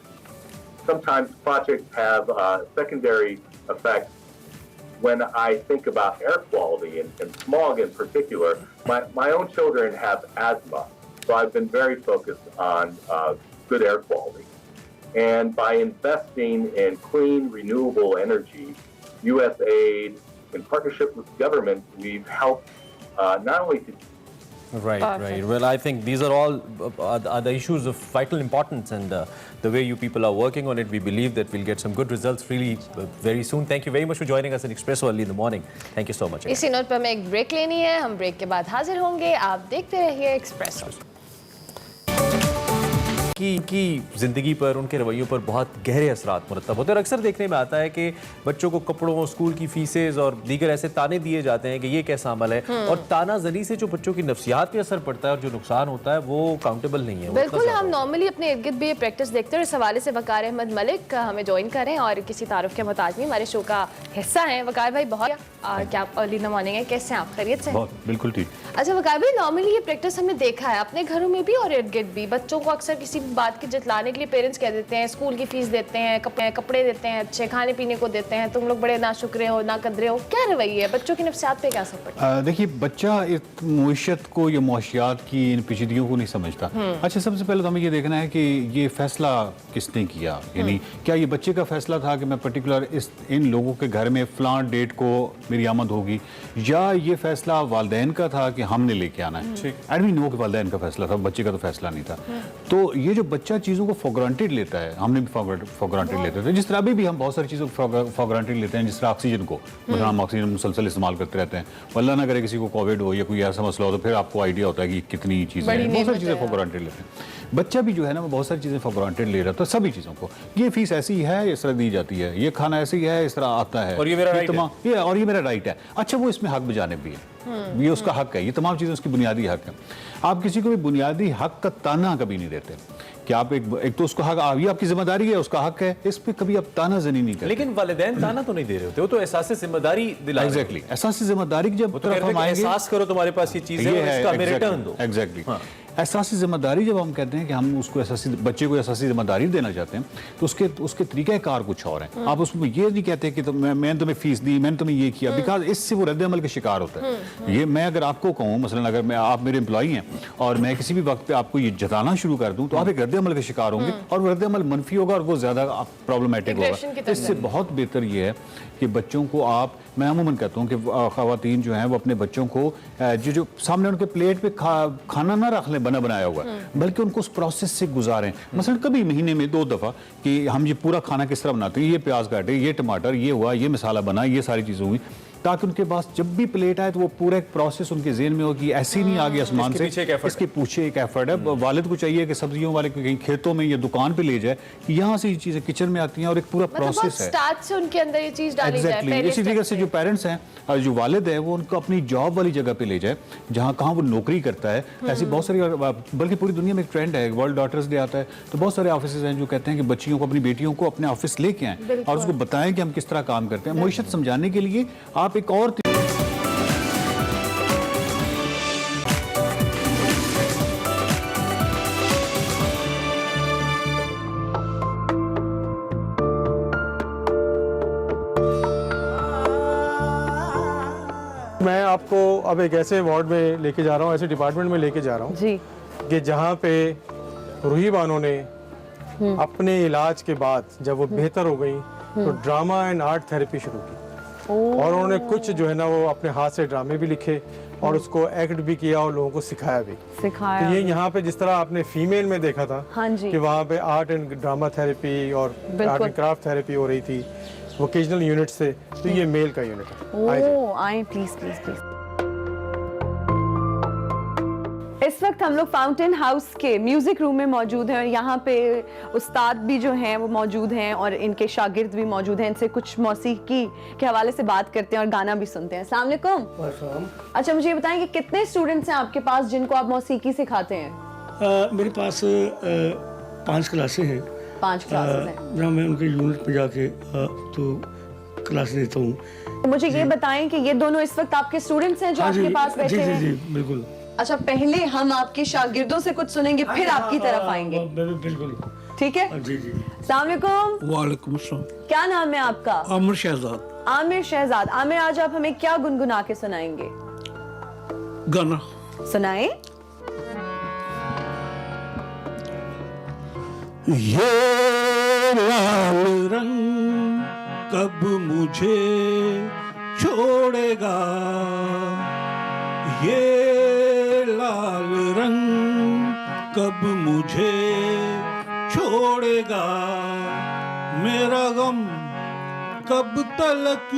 Sometimes projects have secondary effects. When I think about air quality and smog in particular, my own children have asthma, so I've been very focused on good air quality. And by investing in clean, renewable energy, USAID, in partnership with the government, we've helped not only to Right, right. Well, I think these are all are the issues of vital importance, and the way you people are working on it, we believe that we'll get some good results really very soon. Thank you very much for joining us in Expresso early in the morning. Thank you so much. इसी नोट पर हमें एक ब्रेक लेनी है, हम ब्रेक के बाद हाजिर होंगे। आप देखते रहिए एक्सप्रेसो। की ज़िंदगी पर, उनके रवैयों पर बहुत गहरे असरात मुरतब होते हैं। और अक्सर देखने में आता है कि बच्चों को कपड़ों, स्कूल की फीसेज और दीगर ऐसे ताने दिए जाते हैं कि ये कैसा अमल है, और तानाजनी से जो बच्चों की नफ्सियात पे असर पड़ता है और जो नुकसान होता है वो काउंटेबल नहीं है। बिल्कुल, हम नॉर्मली अपने इर्द गिर्द भी ये प्रैक्टिस देखते हैं। इस हवाले से वकार अहमद मलिक हमें ज्वाइन करें और किसी तारुफ के मुताबिक हमारे शो का हिस्सा हैं। वकार भाई, बहुत क्या अर्ली इन द मॉर्निंग है, कैसे हैं आप? खैरियत से? बिल्कुल ठीक। अच्छा वकार भाई, नॉर्मली ये प्रैक्टिस हमने देखा है अपने घरों में भी और इर्द गिर्द भी। बच्चों को अक्सर किसी बात की जितलाने के लिए पेरेंट्स कह देते हैं, स्कूल की फीस देते हैं, कपड़े देते हैं, अच्छे खाने पीने को देते हैं, तुम लोग बड़े नाशुक्रे हो, ना कदरे हो। क्या रवैया है, बच्चों की नफ्सियात पे क्या असर पड़ता है? देखिए, बच्चा इस मुइशत को या मुआशियात की इन पेचीदगियों को नहीं समझता। अच्छा, सबसे पहले तो हमें ये देखना है कि ये फैसला किसने किया, यानी क्या ये बच्चे का फैसला था कि मैं पर्टिकुलर इन लोगों के घर में फलां डेट को मेरी आमद होगी, या ये फैसला वालिदैन का था कि हमने लेके आना है। एंड वी नो कि वालिदैन का फैसला था, बच्चे का तो फैसला नहीं था। तो ये जो बच्चा चीज़ों को फॉर ग्रांटेड लेता है, हमने भी फॉर ग्रांटेड लेते थे, जिस तरह अभी भी हम बहुत सारी चीज़ों को फॉर ग्रांटेड लेते हैं, जिस तरह ऑक्सीजन को, मतलब हम ऑक्सीजन मुसलसल इस्तेमाल करते रहते हैं। अल्लाह ना करे किसी को कोविड हो या कोई ऐसा मसला हो तो फिर आपको आइडिया होता है कि कितनी चीज़ें हैं, बहुत सारी चीज़ें फॉर ग्रांटेड लेते हैं। बच्चा भी जो है ना, वो बहुत सारी चीज़ें फॉर ग्रांटेड ले रहा था, सभी चीज़ों को। ये फीस ऐसी है, इस तरह दी जाती है, ये खाना ऐसे ही है, इस तरह आता है, और ये मेरा राइट है, और ये मेरा राइट है। अच्छा, वो इसमें हक बजाने भी है, ये उसका हक है, ये तमाम चीज़ें उसकी बुनियादी हक है। आप किसी को भी बुनियादी हक का ताना कभी नहीं देते कि आप एक तो उसको हक, ये आपकी जिम्मेदारी है, उसका हक है, इस पे कभी आप तानाजनी नहीं करते। लेकिन वालिदैन ताना तो नहीं दे रहे होते, वो तो एहसास जिम्मेदारी दिला रहे होते। एग्जैक्टली, एहसास जिम्मेदारी की जब वो तो कहते हैं कि एहसास करो तुम्हारे पास ये चीज है और इसका हमें रिटर्न दो। एग्जैक्टली, एहसासी जिम्मेदारी जब हम कहते हैं कि हम उसको एहसासी बच्चे को एहसासी जिम्मेदारी देना चाहते हैं तो उसके तरीक़ाकार कुछ और हैं। आप उसमें ये नहीं कहते कि मैंने तुम्हें फीस दी, मैंने तुम्हें ये किया, बिकॉज इससे वो रद्द अमल का शिकार होता है। ये मैं अगर आपको कहूँ, मसलन अगर आप मेरे एम्प्लॉई हैं और मैं किसी भी वक्त पे आपको ये जताना शुरू कर दूँ तो आप एक रद्द अमल का शिकार होंगे और वो रद्द अमल मनफी होगा और वो ज़्यादा प्रॉब्लमेटिक होगा। इससे बहुत बेहतर ये है कि बच्चों को आप, मैं अमूमन कहता हूँ कि ख़वातीन जो हैं वो अपने बच्चों को जो सामने उनके प्लेट पे खाना ना रख लें बना बनाया हुआ, बल्कि उनको उस प्रोसेस से गुजारें। मसलन कभी महीने में 2 दफ़ा कि हम ये पूरा खाना किस तरह बनाते हैं, ये प्याज काटे, ये टमाटर, ये हुआ, ये मसाला बना, ये सारी चीज़ें हुई, ताकि उनके पास जब भी प्लेट आए तो वो पूरा एक प्रोसेस उनके जेहन में हो कि ऐसे ही नहीं आ गया आसमान से, इसके पीछे एक एफर्ट है। वालिद को चाहिए कि सब्जियों वाले को कहीं खेतों में या दुकान पे ले जाए कि यहाँ से ये चीज़ें किचन में आती हैं और एक पूरा प्रोसेस है। स्टार्ट से उनके अंदर ये चीज डाली जाए। एग्जैक्टली, इसी तरीके से जो पेरेंट्स हैं, जो वालिद है, वो उनको अपनी जॉब वाली जगह पे ले जाए जहाँ कहाँ वो नौकरी करता है। ऐसी बहुत सारी, बल्कि पूरी दुनिया में एक ट्रेंड है, वर्ल्ड डॉटर्स डे आता है तो बहुत सारे ऑफिस हैं जो कहते हैं कि बच्चियों को, अपनी बेटियों को अपने ऑफिस लेके आएँ और उसको बताएं कि हम किस तरह काम करते हैं। मुईशत समझाने के लिए आप एक और मैं आपको अब एक ऐसे वार्ड में लेके जा रहा हूँ, ऐसे डिपार्टमेंट में लेके जा रहा हूँ जी, कि जहाँ पे रूही बानो ने अपने इलाज के बाद जब वो बेहतर हो गई तो ड्रामा एंड आर्ट थेरेपी शुरू की और उन्होंने कुछ जो है ना वो अपने हाथ से ड्रामे भी लिखे और उसको एक्ट भी किया और लोगों को सिखाया भी। तो ये यहाँ पे जिस तरह आपने फीमेल में देखा था कि वहाँ पे आर्ट एंड ड्रामा थेरेपी और आर्ट एंड क्राफ्ट थेरेपी हो रही थी वोकेशनल यूनिट से, तो ये मेल का यूनिट है। आए प्लीज प्लीज प्लीज। इस वक्त हम लोग फाउंटेन हाउस के म्यूजिक रूम में मौजूद हैं और यहाँ पे उस्ताद भी जो हैं वो मौजूद हैं और इनके शागिर्द भी मौजूद हैं। इनसे कुछ मौसीकी के हवाले से बात करते हैं और गाना भी सुनते हैं। अस्सलाम वालेकुम। अच्छा, मुझे ये बताएं कि कितने स्टूडेंट्स हैं आपके पास जिनको आप मौसीकी सिखाते हैं? मेरे पास 5 क्लासें हैं। 5 क्लासेस हैं जहाँ मैं उनके यूनिट में जाके तो क्लास देता हूँ। मुझे ये बताएं कि ये दोनों इस वक्त आपके स्टूडेंट्स हैं जो आपके पास बैठे हैं? जी बिल्कुल। अच्छा, पहले हम आपके शागिर्दों से कुछ सुनेंगे फिर आपकी तरफ आएंगे। बिल्कुल, ठीक है। जी जी। अस्सलाम वालेकुम। वालेकुम अस्सलाम। क्या नाम है आपका? आमिर शहजाद। आमिर शहजाद। आमिर, आज आप हमें क्या गुनगुना के सुनाएंगे? गाना सुनाएं। ये लाल रंग कब मुझे छोड़ेगा, ये लाल रंग कब मुझे छोड़ेगा, मेरा गम कब तलक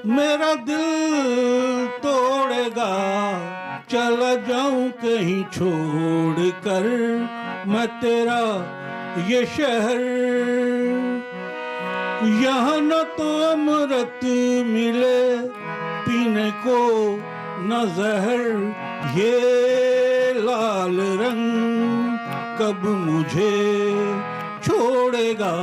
मेरा दिल तोड़ेगा, चला जाऊं कहीं छोड़ कर मैं तेरा ये शहर, यहाँ न तो अमृत मिले पीने को न जहर, ये लाल रंग कब मुझे छोड़ेगा।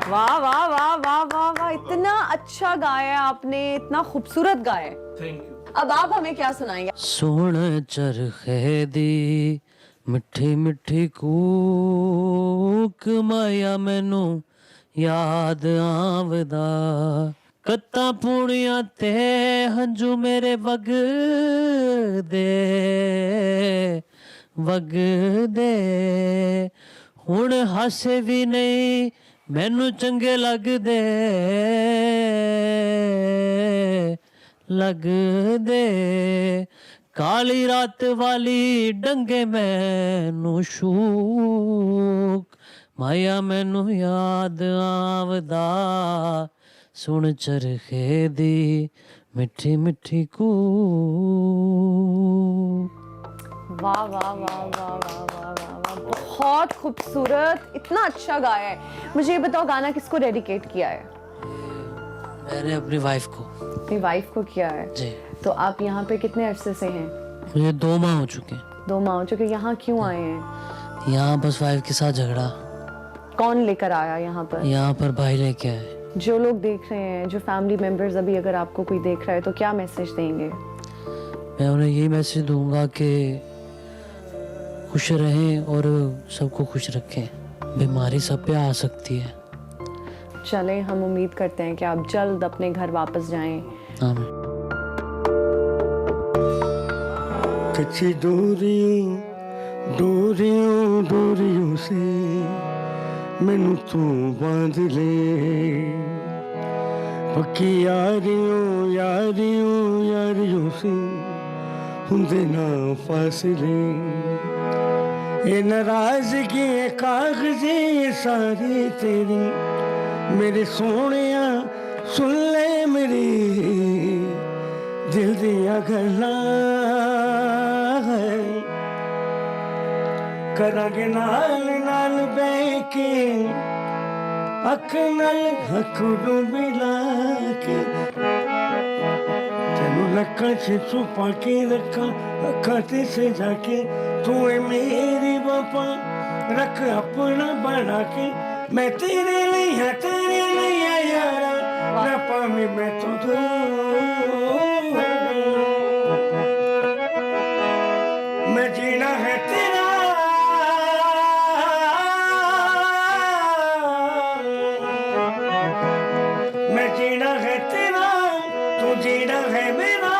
वाह वाह वाह वाह वाह वाह, इतना अच्छा गाया आपने, इतना खूबसूरत गाया। Thank you. अब आप हमें क्या सुनाएंगे? सोने चरखे दी मिठी मिठी कूक माया मैनू याद आवदा, कत्ता पुणिया ते हंजू मेरे वग दे, हुण हासे भी नहीं मैनू चंगे लगदे काली रात वाली डंगे मैनू शूक, माया मैनू याद आवदा, सुन चरखे दी मिठी मिठी कूक। वाह वाह वाह वाह वाह वाह वाह वाह, बहुत खूबसूरत, इतना अच्छा गाया है। मुझे ये बताओ, गाना किसको डेडिकेट किया है? मैंने अपनी वाइफ को। अपनी वाइफ को किया है जी। तो आप यहाँ पे कितने अरसे से हैं? मुझे 2 माह हो चुके हैं। 2 माह हो चुके। यहाँ क्यों आए हैं? यहाँ बस वाइफ के साथ झगड़ा। कौन लेकर आया यहाँ पर? यहाँ पर भाई लेके आए। जो लोग देख रहे हैं, जो फैमिली मेंबर्स, अभी अगर आपको कोई देख रहा है तो क्या मैसेज देंगे? मैं उन्हें यही मैसेज दूंगा कि खुश रहें और सबको खुश रखें। बीमारी सब पे आ सकती है। चलें, हम उम्मीद करते हैं कि आप जल्द अपने घर वापस जाएं। आमीन। कच्ची डोरियों डोरियों डोरियों से मैनू तू बांध ले, पक्की यारियों यारियों यारियों से हुंदे ना फासले, ये नाराजगी कागज़े सारी तेरी, मेरे सोनिया सुन ले मेरी दिल दिया गल्लां है, करांगे नाल नाल बैठ के अख नाल हकड़ू मिला के, तेनू लक्कां च छुपा के रखा अखा ते सजा के, तू है मेरी वफा रख अपना बना के, मैं तेरे लिए है तेरे लिए यारा, ना पावे मैं तो मैं जीना है तेरा, मैं जीना है तेरा, तू जीना है मेरा,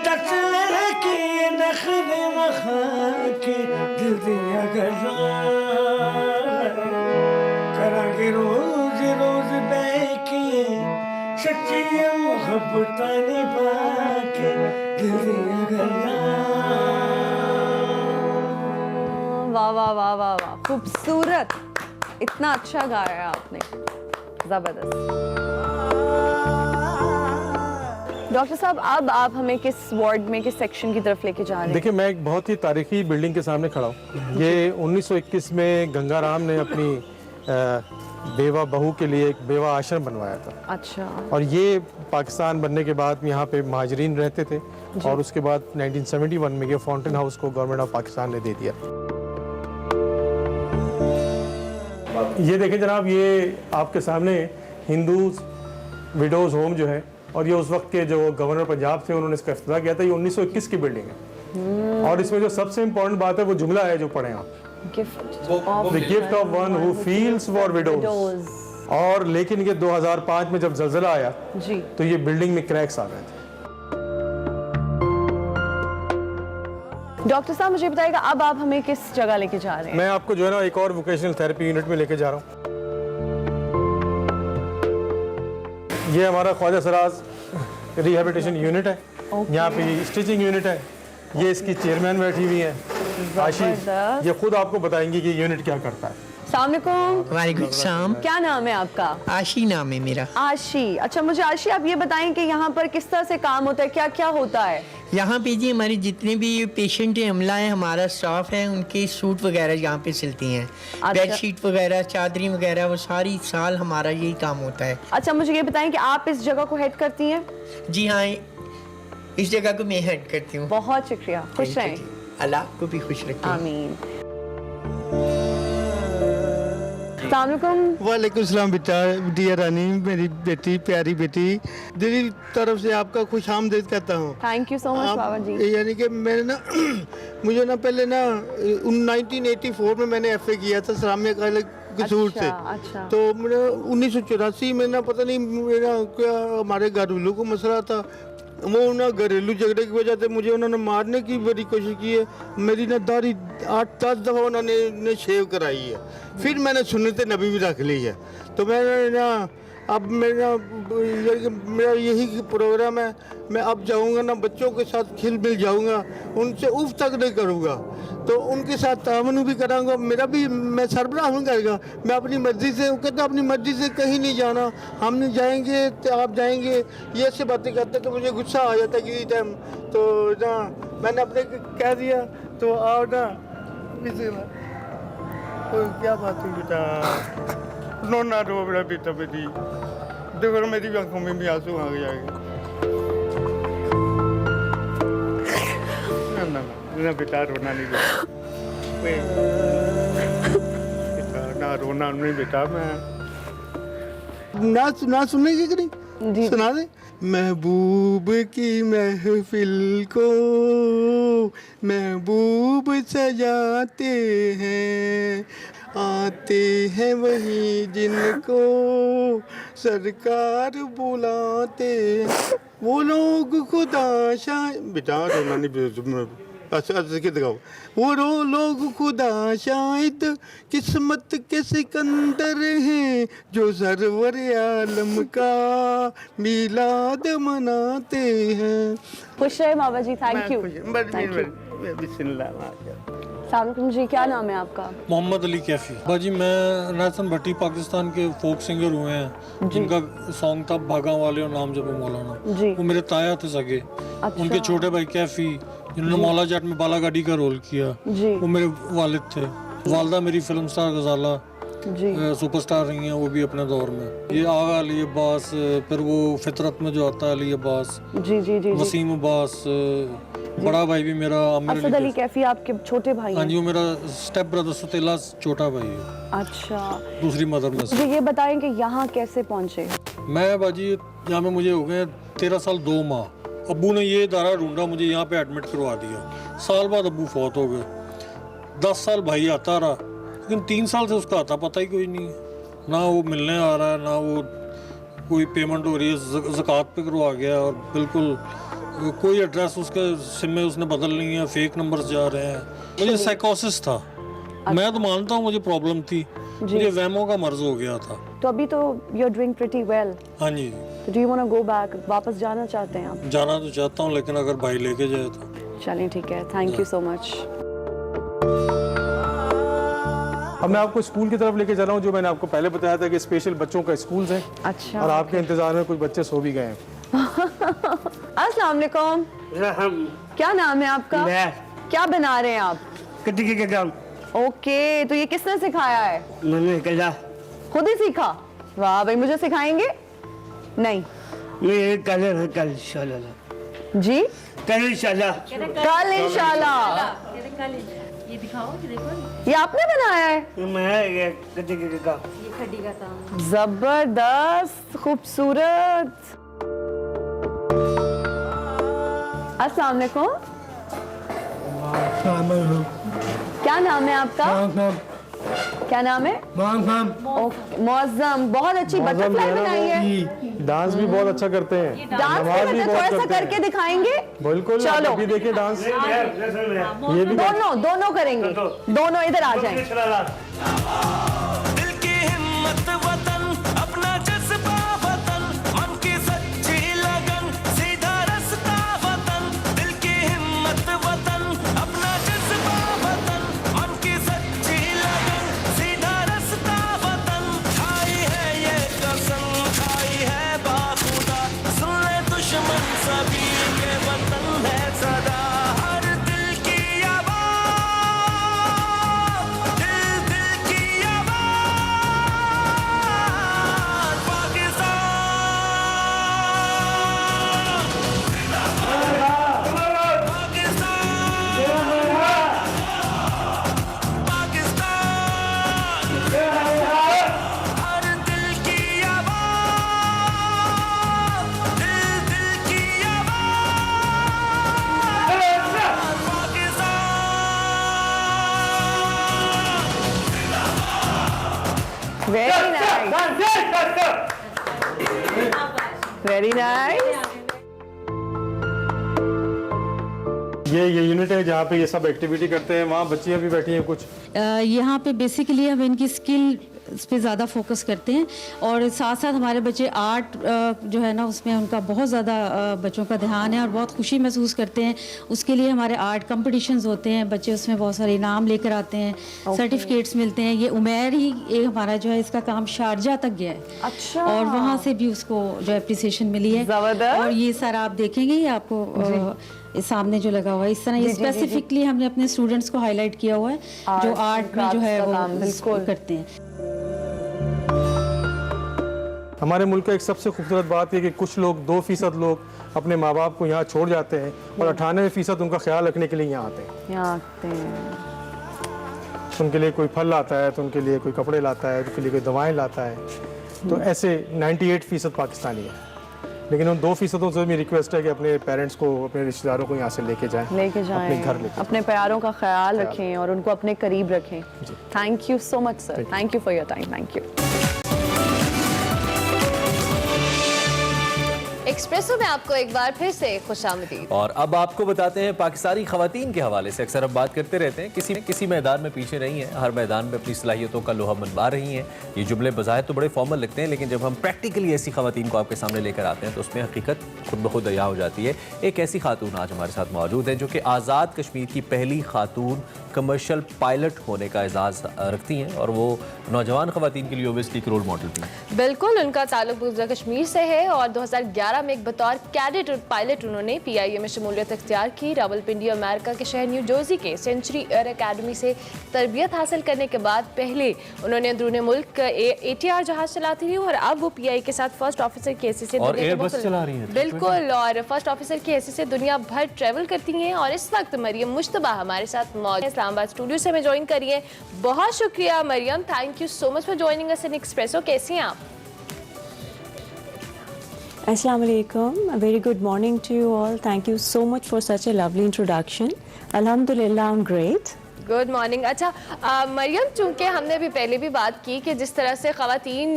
दस लड़के नखरे मखा के दिल दिया गल्लां, करांगे रोज रोज बैके सच्ची मोहब्बत निभा के दिल दिया गल्लां। वाह वाह वाह वाह वाह, खूबसूरत, इतना अच्छा गाया आपने, जबरदस्त। डॉक्टर साहब, अब आप हमें किस वार्ड में, किस सेक्शन की तरफ लेके जा रहे हैं? देखिए, मैं एक बहुत ही तारीखी बिल्डिंग के सामने खड़ा हूँ। ये 1921 में गंगाराम ने अपनी बेवा बहू के लिए एक बेवा आश्रम बनवाया था। अच्छा। और ये पाकिस्तान बनने के बाद यहाँ पे महाजरीन रहते थे, और उसके बाद 1971 में ये फाउंटेन हाउस को गवर्नमेंट ऑफ पाकिस्तान ने दे दिया। ये देखें जनाब, ये आपके सामने हिंदू विडोज होम जो है, और ये उस वक्त के जो गवर्नर पंजाब थे उन्होंने इसका इफ्तिताह किया था। ये 1921 की बिल्डिंग है, और इसमें जो सबसे इम्पोर्टेंट बात है वो जुमला है जो पढ़े आप, the gift of one who feels for widows. और लेकिन ये 2005 में जब जल्जला आया जी, तो ये बिल्डिंग में क्रैक्स आ गए थे। डॉक्टर साहब मुझे बताइएगा, अब आप हमें किस जगह लेके जा रहे हैं? मैं आपको जो है ना एक और वोकेशनल थेरेपी यूनिट में लेके जा रहा हूँ। ये हमारा ख्वाजा सराज रिहेबिलिटेशन यूनिट है। यहाँ पे स्टिचिंग यूनिट है। ये इसकी चेयरमैन बैठी हुई है आशी, ये खुद आपको बताएंगी कि यूनिट क्या करता है। वालेकुम सलाम। क्या नाम है आपका? आशी नाम है मेरा। आशी, अच्छा। मुझे आशी आप ये बताएं कि यहाँ पर किस तरह से काम होता है, क्या क्या होता है? यहाँ पे जी हमारे जितने भी पेशेंट हैं, अमला है, हमारा स्टाफ है, उनके सूट वगैरह यहाँ पे सिलती हैं। अच्छा। बेडशीट वगैरह, चादरी वगैरह, वो सारी साल हमारा यही काम होता है। अच्छा, मुझे ये बताएं कि आप इस जगह को हेड करती हैं? जी हाँ, इस जगह को मैं हेड करती हूँ। बहुत शुक्रिया, खुश रहें। अल्लाह को भी खुश रखे। आमीन। वालेकुम सलाम बेटा, डियर रानी, मेरी बेटी, प्यारी बेटी, दिली तरफ से आपका खुश आमदीद कहता हूँ। थैंक यू सो मच बाबा जी। यानी कि मैंने ना मुझे ना पहले ना 1984 में मैंने FA किया था इस्लामिया कॉलेज कसूर से। अच्छा। तो मैंने 1984 में ना पता नहीं मेरा क्या हमारे घरेलू को मसला था, वो ना घरेलू झगड़े की वजह से मुझे उन्होंने मारने की बड़ी कोशिश की है। मेरी ना दाढ़ी 8-10 दफ़ा उन्होंने शेव कराई है। फिर मैंने सुन्नत नबी भी रख ली है। तो मैंने ना अब मेरा यही प्रोग्राम है, मैं अब जाऊंगा ना बच्चों के साथ खिल मिल जाऊंगा, उनसे उफ तक नहीं करूंगा, तो उनके साथ तामन भी कराऊंगा। मेरा भी मैं सरबराह हूँ करेगा, मैं अपनी मर्जी से, कहता अपनी मर्जी से कहीं नहीं जाना, हम नहीं जाएंगे तो आप जाएंगे, ये ऐसे बातें करते तो मुझे गुस्सा आ जाता किसी टाइम। तो ना मैंने अपने कह दिया तो आओ ना, क्या बात हुई बेटा, नो ना रो बेटा, बेटा बेटी देखो मेरी आंखों में भी आंसू आ गया। ना ना ना बेटा, रोना नहीं बेटा, ना रोना नहीं बेटा। मैं ना सुनेगी कि नहीं? सुना दे। महबूब की महफिल को महबूब सजाते हैं, आते हैं वही जिनको सरकार बुलाते हैं, वो लोग खुदा बेटा रोना नहीं। अच्छा के दिखाओ। वो लोग खुदा शायद किस्मत के सिकंदर हैं, जो सरवर आलम का मिलाद मनाते हैं। खुश रहे बाबा जी, थैंक यू। सलाम जी, क्या नाम है आपका? मोहम्मद अली कैफी। बाजी मैं नासन भट्टी पाकिस्तान के फोक सिंगर हुए हैं, जिनका सॉन्ग था भागा वाले और नाम जब मौलाना, वो मेरे ताया थे सगे। अच्छा। उनके छोटे भाई कैफी जिन्होंने मौला जाट में बालागाड़ी का रोल किया, वो मेरे वालिद थे। वालदा मेरी फिल्म स्टार गजाला सुपरस्टार रही हैं, वो भी अपने दौर में। ये आगा अली अब्बास, फिर वो फितरत में जो आता है अली अब्बास, वसीम अब्बास, बड़ा भाई भी मेरा असद अली कैफी आपके छोटे भाई? हाँ जी, वो मेरा स्टेप ब्रदर सुतेला छोटा भाई है। अच्छा, दूसरी मदर में से। मुझे ये बताएं कि यहाँ कैसे पहुँचे? मैं बाजी यहाँ में मुझे हो गए 13 साल 2 माह। अब्बू ने ये इदारा ढूंढा, मुझे यहाँ पे एडमिट करवा दिया। साल बाद अब्बू फौत हो गए। 10 साल भाई आता रहा, लेकिन 3 साल से उसका आता पता ही कोई नहीं है। ना वो मिलने आ रहा है, ना वो कोई पेमेंट हो रही है। ज़कात पे करवा गया और बिल्कुल कोई एड्रेस उसके सिम में उसने बदल नहीं है, फेक नंबर्स जा रहे हैं। मुझे साइकोसिस था। मैं तो मानता हूँ मुझे प्रॉब्लम थी, मुझे वहमों का मर्ज हो गया था। तो अभी तो you are doing pretty well. हाँ जी। तो do you want to go back? वापस जाना चाहते हैं आप? जाना तो चाहता हूँ, लेकिन अगर भाई लेके जाए तो। चलिए ठीक है, थैंक यू सो मच। अब मैं आपको स्कूल की तरफ लेके जा रहा हूँ, जो मैंने आपको पहले बताया था कि स्पेशल बच्चों का स्कूल है। अच्छा। और आपके इंतजार में कुछ बच्चे सो भी गए हैं। अस्सलाम वालेकुम। क्या नाम है आपका? क्या बना रहे हैं आप? कटिंग का काम। ओके, तो ये किसने सिखाया है? मैंने कला खुद ही सीखा? वाह भाई, मुझे सिखाएंगे? नहीं, कल इंशाल्लाह जी कल इंशाल्लाह कल इंशाल्लाह। ये दिखाओ, ये देखो, ये आपने बनाया है? मैं कटिंग का ये खड्डी का काम। जबरदस्त, खूबसूरत। अस्सलाम वालेकुम। क्या नाम है आपका? क्या नाम है? मौज़म। बहुत अच्छी बटरफ्लाई बनाई है। डांस भी बहुत अच्छा करते हैं। डांस भी थोड़ा सा करके दिखाएंगे? बिल्कुल, चलो अभी देखिए डांस। ये भी दोनों करेंगे। दोनों इधर आ जाएं। दिल की हिम्मत वतन, अपना जज्बा वतन, मन की सच्ची लगन, सीधा रास्ता वतन। दिल की हिम्मत वतन, अपना जज्बा वतन, मन की सच्ची लगन, सीधा रास्ता वतन। खाई है ये कसम, खाई है बाखुदा, सुन ले दुश्मन सभी के वतन है सदा। हर दिल की आवाज़, दिल की आवाज़, पाकिस्तान। हर दिल की आवाज़, दिल की आवाज़, Pakistan. Very nice, very nice. ये यूनिट है जहाँ पे ये सब एक्टिविटी करते हैं। वहाँ बच्चियाँ भी बैठी हैं कुछ। यहाँ पे बेसिकली हम इनकी स्किल पे ज़्यादा फोकस करते हैं और साथ साथ हमारे बच्चे आर्ट जो है ना उसमें उनका बहुत ज़्यादा बच्चों का ध्यान है और बहुत खुशी महसूस करते हैं। उसके लिए हमारे आर्ट कंपटीशंस होते हैं, बच्चे उसमें बहुत सारे इनाम लेकर आते हैं, सर्टिफिकेट्स मिलते हैं। ये उमेर ही एक हमारा जो है इसका काम शारजा तक गया है। अच्छा। और वहाँ से भी उसको जो एप्रिसिएशन मिली है। और ये सारा आप देखेंगे, ये आपको इस सामने जो लगा हुआ है इस तरह ये स्पेसिफिकली हमने अपने स्टूडेंट्स को हाईलाइट किया हुआ है जो आर्ट में जो है वो करते हैं। हमारे मुल्क का एक सबसे खूबसूरत बात है कि कुछ लोग 2% लोग अपने माँ बाप को यहाँ छोड़ जाते हैं और 98% उनका ख्याल रखने के लिए यहाँ आते हैं। यहाँ आते हैं, उनके लिए कोई फल लाता है, तो उनके लिए कोई कपड़े लाता है, उनके लिए कोई दवाएं लाता है। तो ऐसे 98% पाकिस्तानी हैं। लेकिन उन 2% से मेरी रिक्वेस्ट है कि अपने पेरेंट्स को, अपने रिश्तेदारों को यहाँ से लेके जाएं, अपने घर लेके अपने प्यारों का ख्याल रखें और उनको अपने करीब रखें। Thank you so much sir, thank you for your time, thank you. Espresso में आपको एक बार फिर से खुशामदीद। और अब आपको बताते हैं पाकिस्तानी खवातीन के हवाले से अक्सर हम बात करते रहते हैं, किसी मैदान में पीछे नहीं है, हर मैदान में अपनी सलाहियतों का लोहा मनवा रही हैं। ये जुमले बज़ाहिर तो बड़े फॉर्मल लगते हैं, लेकिन जब हम प्रैक्टिकली ऐसी खवातीन को आपके सामने लेकर आते हैं तो उसमें हकीकत खुद ब खुद अया हो जाती है। एक ऐसी खातून आज हमारे साथ मौजूद है जो कि आज़ाद कश्मीर की पहली खातून कमर्शियल पायलट होने का एजाज़ रखती हैं, और वो नौजवान खवातीन के लिए ओबियसली एक रोल मॉडल भी हैं। बिल्कुल, उनका ताल्लुक गुजरा कश्मीर से है और 2011 में एक बतौर कैडेट पायलट उन्होंने PIA में शमूलियत अख्तियार की। रावलपिंडी अमेरिका के शहर न्यू जर्सी के सेंचुरी एयर अकेडमी से तरबियत हासिल करने के बाद पहले उन्होंने अंदरून मुल्क ATR जहाज चलाती थी और अब वो PIA के साथ फर्स्ट ऑफिसर की हैसियत से बिल्कुल और फर्स्ट ऑफिसर की हैसियत से दुनिया भर ट्रैवल करती हैं। और इस वक्त मरियम मुश्तबा हमारे साथ मौजूद है, इस्लामाबाद स्टूडियो से हमें ज्वाइन करिए। बहुत शुक्रिया Maryam, thank you so much for joining us in Expresso. कैसी हैं आप? Assalamu alaikum. A very good morning to you all. Thank you so much for such a lovely introduction. Alhamdulillah, I'm great. Good morning. अच्छा मरियम, चूंकि हमने भी पहले भी बात की कि जिस तरह से खवातीन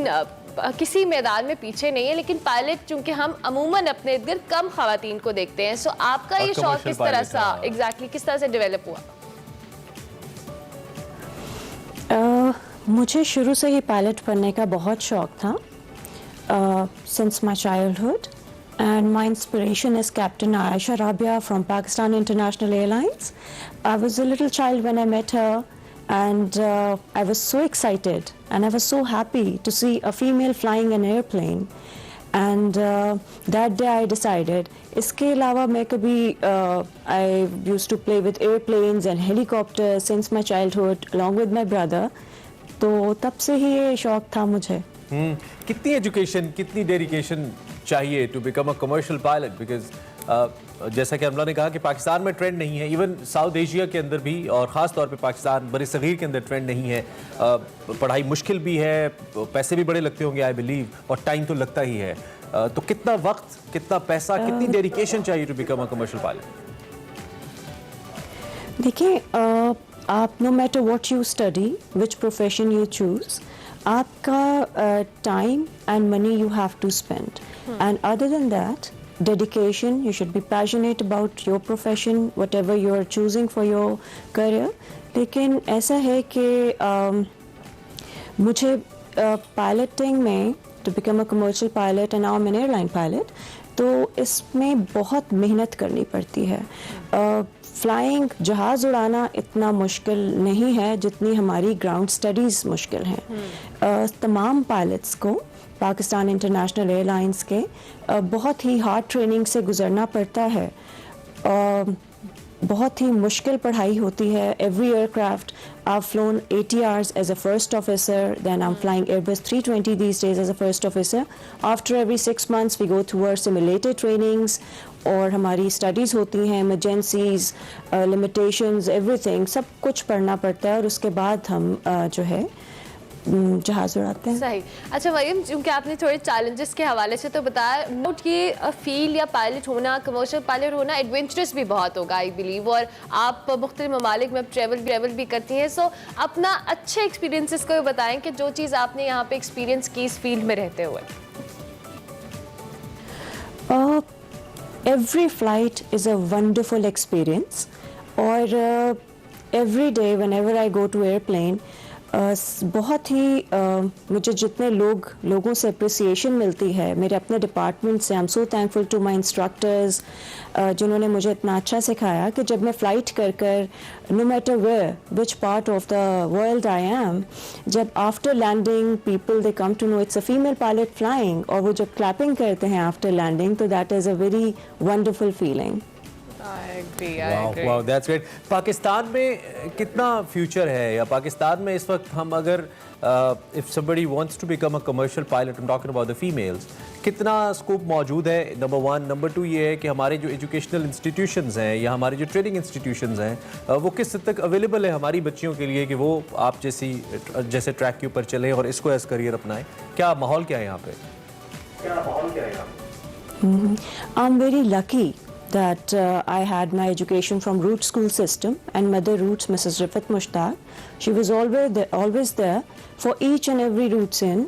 किसी मैदान में पीछे नहीं है, लेकिन पायलट चूंकि हम अमूमन अपने इर्द गिर्द कम खवातीन को देखते हैं, सो आपका ये शौक किस तरह से एग्जैक्टली किस तरह से डेवलप हुआ? मुझे शुरू से ही पायलट बनने का बहुत शौक था since my childhood, and my inspiration is Captain Aisha Rabia from Pakistan International Airlines. I was a little child when I met her, and I was so excited and I was so happy to see a female flying an airplane. And that day I decided, इसके अलावा मैं कभी I used to play with airplanes and helicopters since my childhood along with my brother. तो तब से ही ये शौक था मुझे। कितनी एजुकेशन, कितनी डेडिकेशन चाहिए to become a commercial pilot? Because जैसा कि अमला ने कहा कि पाकिस्तान में ट्रेंड नहीं है, इवन साउथ एशिया के अंदर भी और ख़ास तौर पे पाकिस्तान बड़े सगीर के अंदर ट्रेंड नहीं है। पढ़ाई मुश्किल भी है, पैसे भी बड़े लगते होंगे आई बिलीव, और टाइम तो लगता ही है। तो कितना वक्त, कितना पैसा, कितनी डेडिकेशन चाहिए to become a commercial pilot? देखिए, आप no matter what you study, which profession you choose, आपका time and money you have to spend, and other than that, dedication. You should be passionate about your profession, whatever you are choosing for your career. लेकिन ऐसा है कि मुझे piloting में to become a commercial pilot and now I'm an airline pilot, तो इसमें बहुत मेहनत करनी पड़ती है। फ्लाइंग, जहाज़ उड़ाना इतना मुश्किल नहीं है जितनी हमारी ग्राउंड स्टडीज़ मुश्किल हैं। तमाम पायलट्स को पाकिस्तान इंटरनेशनल एयरलाइंस के बहुत ही हार्ड ट्रेनिंग से गुज़रना पड़ता है। बहुत ही मुश्किल पढ़ाई होती है। Every aircraft I've flown ATRs as a first officer, then I'm flying Airbus 320 these days as a first officer. After every 6 months we go through our simulator trainings, और हमारी स्टडीज़ होती हैं, emergencies, limitations, everything, सब कुछ पढ़ना पड़ता है और उसके बाद हम जो है जहाज़ उड़ाते हैं। सही। अच्छा मरियम, क्योंकि आपने थोड़े चैलेंजेस के हवाले से तो बताया, नोट ये फील्ड या पायलट होना, कमर्शियल पायलट होना एडवेंचरस भी बहुत होगा आई बिलीव, और आप मुख्तलिफ ममालिक में ट्रैवल भी करती हैं। सो अपना अच्छे एक्सपीरियंसेस को बताएं कि जो चीज़ आपने यहाँ पे एक्सपीरियंस की इस फील्ड में रहते हुए। Every flight is a wonderful experience, और every day whenever I go to airplane, बहुत ही मुझे जितने लोगों से अप्रिसिएशन मिलती है मेरे अपने डिपार्टमेंट से। I am so thankful to my instructors जिन्होंने मुझे इतना अच्छा सिखाया कि जब मैं फ़्लाइट कर no matter where which part of the world I am, जब after landing people they come to know it's a female pilot flying, और वो जब क्लैपिंग करते हैं आफ्टर लैंडिंग, तो that is a very wonderful feeling. Wow, that's great. Pakistan में कितना फ्यूचर है, या पाकिस्तान में इस वक्त हम अगर if somebody wants to become a commercial pilot, I'm talking about the females, कितना स्कोप मौजूद है, नंबर 1. नंबर 2 ये है कि हमारे जो एजुकेशनल इंस्टीट्यूशंस हैं या हमारे जो ट्रेनिंग इंस्टीट्यूशंस हैं वो किस हद तक अवेलेबल है हमारी बच्चियों के लिए कि वो आप जैसे ट्रैक के ऊपर चलें और इसको एज करियर अपनाएं. क्या माहौल क्या है यहाँ पे? I'm very lucky that I had my education from Root School System, and Mother Roots, Mrs. Rifat Mushtaq. She was always there for each and every Roots in.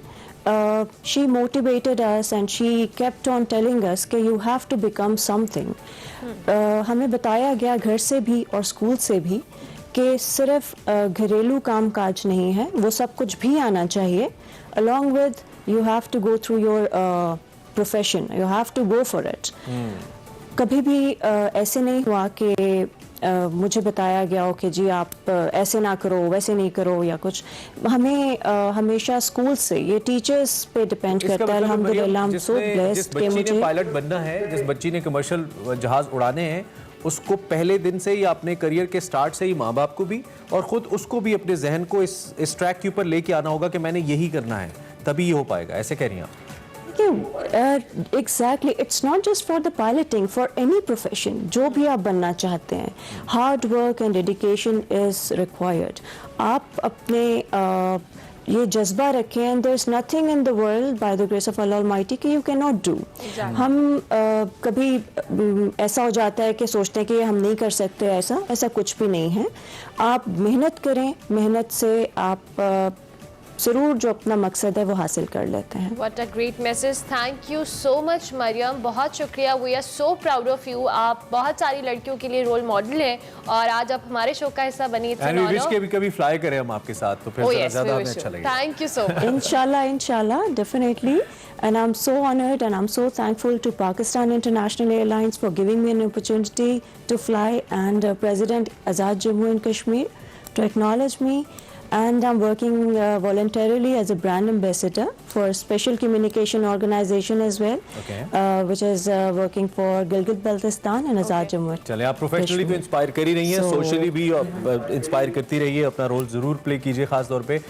She motivated us and she kept on telling us कि you have to become something. हमें बताया गया घर से भी और स्कूल से भी कि सिर्फ घरेलू काम काज नहीं है, वो सब कुछ भी आना चाहिए. Along with you have to go through your profession, you have to go for it. कभी भी ऐसे नहीं हुआ कि मुझे बताया गया हो कि जी आप ऐसे ना करो, वैसे नहीं करो या कुछ. हमें हमेशा स्कूल से, ये टीचर्स पे डिपेंड करता है. अल्हम्दुलिल्लाह हम सो ब्लेस्ड कि मुझे पायलट बनना है, जिस बच्ची ने कमर्शियल जहाज उड़ाने हैं, उसको पहले दिन से ही अपने करियर के स्टार्ट से ही माँ बाप को भी और ख़ुद उसको भी अपने जहन को इस ट्रैक के ऊपर लेके आना होगा कि मैंने यही करना है, तभी ये हो पाएगा. ऐसे कह रही हैं आप? Exactly, it's not just for the piloting, for any profession. जो भी आप बनना चाहते हैं, hard work and dedication is required. आप अपने ये जज्बा रखें, and there's nothing in the world by the grace of Allah Almighty कि you cannot do. हम कभी ऐसा हो जाता है कि सोचते हैं कि हम नहीं कर सकते, ऐसा कुछ भी नहीं है. आप मेहनत करें, मेहनत से आप जरूर जो अपना मकसद है वो हासिल कर लेते हैं. What a great message. Thank you so much Maryam, बहुत शुक्रिया. We are so proud of you. आप बहुत सारी लड़कियों के लिए रोल मॉडल हैं और आज आप हमारे शो का हिस्सा बनी. कभी फ्लाई करें हम आपके साथ तो फिर ज़्यादा हमें अच्छा लगेगा. Thank you so much. Inshallah, definitely. And I'm so honored and I'm so thankful to Pakistan International Airlines for giving me an opportunity to fly, and President Azad Jammu and Kashmir to acknowledge me. And I'm working voluntarily as a brand ambassador for a special communication organization as well, which is working for Gilgit-Baltistan and Azad Jammu. चले, आप प्रोफेशनली तो इंस्पायर कर ही रही हैं, सोशली भी इंस्पायर करती रहिए. अपना रोल जरूर प्ले कीजिए, खास तौर पे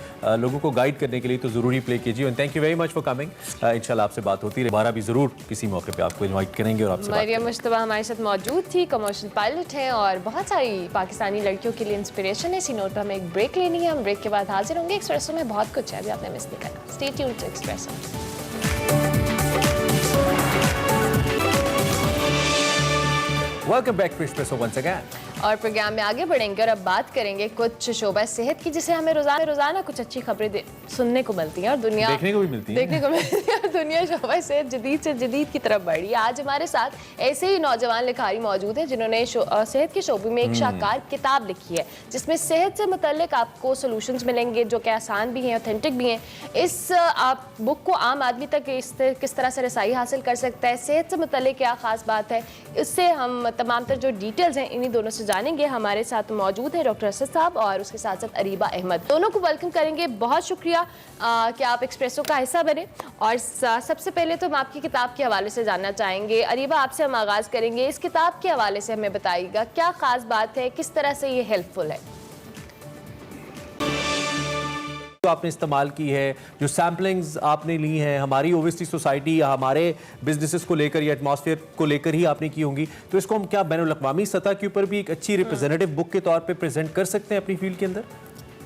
लोगों को गाइड करने के लिए तो जरूरी प्ले कीजिए. And thank you very much for coming. इंशाल्लाह आपसे बात होती रहे, दोबारा भी जरूर किसी मौके पे आपको इनवाइट करेंगे. और आपसे मरियम मुश्तबा हमारे साथ मौजूद थी, कमर्शियल पायलट हैं और बहुत सारी पाकिस्तानी लड़कियों के लिए इंस्पिरेशन है. इसी नोट पर हमें एक ब्रेक लेनी है. हम ब्रेक के बाद हाजिर होंगे. एक्सप्रेसो में बहुत कुछ है, अभी आपने मिस नहीं करना. Stay tuned to Expresso. Welcome back to Expresso once again. और प्रोग्राम में आगे बढ़ेंगे और अब बात करेंगे कुछ शोबा सेहत की, जिसे हमें रोजाना कुछ अच्छी खबरें सुनने को मिलती हैं और दुनिया देखने को भी मिलती है. दुनिया शोबा सेहत जदीद से जदीद की तरफ बढ़ी है. आज हमारे साथ ऐसे ही नौजवान लिखारी मौजूद हैं जिन्होंने सेहत के शोबे में एक शाहकार किताब लिखी है, जिसमें सेहत से मुतल्लिक आपको सोल्यूशंस मिलेंगे जो कि आसान भी हैं, ऑथेंटिक भी हैं. इस आप बुक को आम आदमी तक किस तरह से रसाई हासिल कर सकता है, सेहत से मुतल्लिक क्या खास बात है, इससे हम तमाम तर जो डिटेल्स हैं इन्हीं दोनों से जानेंगे. हमारे साथ मौजूद है डॉक्टर असद साहब और उसके साथ साथ अरीबा अहमद. दोनों को वेलकम करेंगे. बहुत शुक्रिया कि आप एक्सप्रेसो का हिस्सा बने. और सबसे पहले तो हम आपकी किताब के हवाले से जानना चाहेंगे. अरीबा, आपसे हम आगाज़ करेंगे. इस किताब के हवाले से हमें बताइएगा क्या ख़ास बात है, किस तरह से ये हेल्पफुल है. जो आपने इस्तेमाल की है, जो सैम्पलिंग्स आपने ली हैं हमारी ओवेसी सोसाइटी या हमारे बिजनेसेस को लेकर या एटमॉस्फेयर को लेकर ही आपने की होंगी, तो इसको हम क्या बैनुल-अक़वामी सतह के ऊपर भी एक अच्छी रिप्रेजेंटेटिव बुक के तौर पे प्रेजेंट कर सकते हैं अपनी फील्ड के अंदर?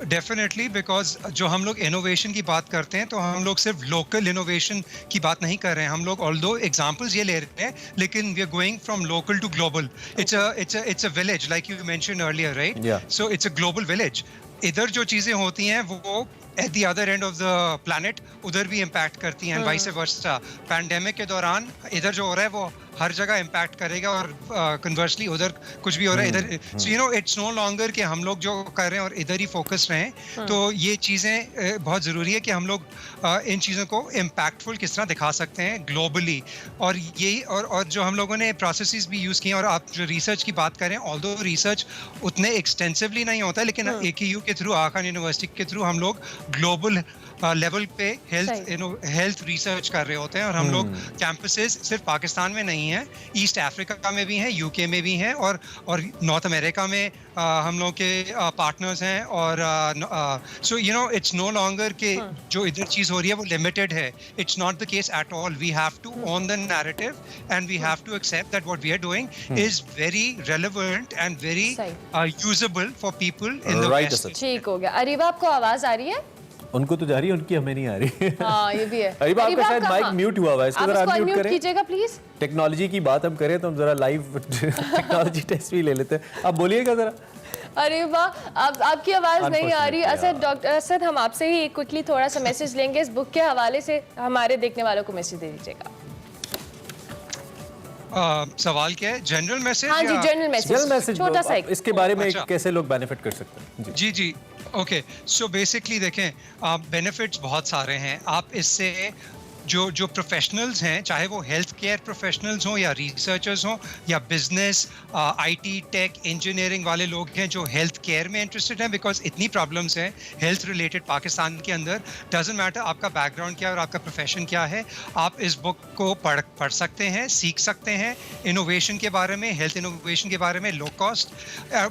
डेफिनेटली, बिकॉज जो हम लोग इनोवेशन की बात करते हैं तो हम लोग सिर्फ लोकल इनोवेशन की बात नहीं कर रहे हैं. हम लोग ऑल्दो एग्जांपल्स ये ले रहे हैं, लेकिन we are going from local to global. It's a village like you mentioned earlier, right? So it's a global village. इधर जो चीज़ें होती हैं वो at the other end of the planet उधर भी इम्पैक्ट करती हैं, वाइस वर्सा. पैंडेमिक के दौरान इधर जो हो रहा है वो हर जगह इम्पैक्ट करेगा और कन्वर्सली उधर कुछ भी हो रहा है इधर. So you know it's no longer कि हम लोग जो कर रहे हैं और इधर ही फोकस रहें. तो ये चीज़ें बहुत ज़रूरी है कि हम लोग इन चीज़ों को इम्पैक्टफुल किस तरह दिखा सकते हैं ग्लोबली. और यही और जो हम लोगों ने प्रोसेसेस भी यूज़ किए. और आप जो रिसर्च की बात करें, ऑल्दो रिसर्च उतने एक्सटेंसिवली नहीं होता है, लेकिन AKU के थ्रू, आखान यूनिवर्सिटी के थ्रू हम लोग ग्लोबल लेवल पे हेल्थ रिसर्च कर रहे होते हैं, और हम लोग कैंपसेस सिर्फ पाकिस्तान में नहीं है, ईस्ट अफ्रीका में भी हैं, यूके में भी हैं, और नॉर्थ अमेरिका में हम लोग के पार्टनर्स हैं। और so you know it's no longer कि जो इधर चीज़ हो रही है वो लिमिटेड है। It's not the case at all. We have to own the narrative and we have to accept that what we are doing is very relevant and very usable for people in the west. ठीक हो गया। अरीबा, आपको आवाज आ रही है? उनको तो जा रही है, उनकी हमें नहीं आ रही। हाँ, ये भी है। अरीबा, आपका शायद माइक म्यूट हुआ हुआ है, इसको जरा अनम्यूट करें। कीजिएगा प्लीज। टेक्नोलॉजी की बात हम करें तो हम जरा लाइव टेक्नोलॉजी टेस्ट भी ले लेते हैं। आप बोलिएगा जरा। अरे वाह, आपकी आवाज नहीं आ रही। असद, डॉक्टर असद, हम आपसे ही क्विकली थोड़ा सा मैसेज लेंगे इस बुक के हवाले से, हमारे देखने वालों को मैसेज दे दीजिएगा। सवाल क्या है? General message? हाँ जी, जनरल मैसेज, छोटा सा इसके बारे में कैसे लोग बेनिफिट कर सकते हैं? जी जी, ओके। सो बेसिकली देखें, बेनिफिट्स बहुत सारे हैं। आप इससे जो प्रोफेशनल्स हैं, चाहे वो हेल्थ केयर प्रोफेशनल्स हों या रिसर्चर्स हों या बिजनेस, आईटी, टेक, इंजीनियरिंग वाले लोग हैं जो हेल्थ केयर में इंटरेस्टेड हैं, बिकॉज इतनी प्रॉब्लम्स हैं हेल्थ रिलेटेड पाकिस्तान के अंदर। डजंट मैटर आपका बैकग्राउंड क्या है और आपका प्रोफेशन क्या है, आप इस बुक को पढ़ सकते हैं, सीख सकते हैं इनोवेशन के बारे में, हेल्थ इनोवेशन के बारे में, लो कॉस्ट,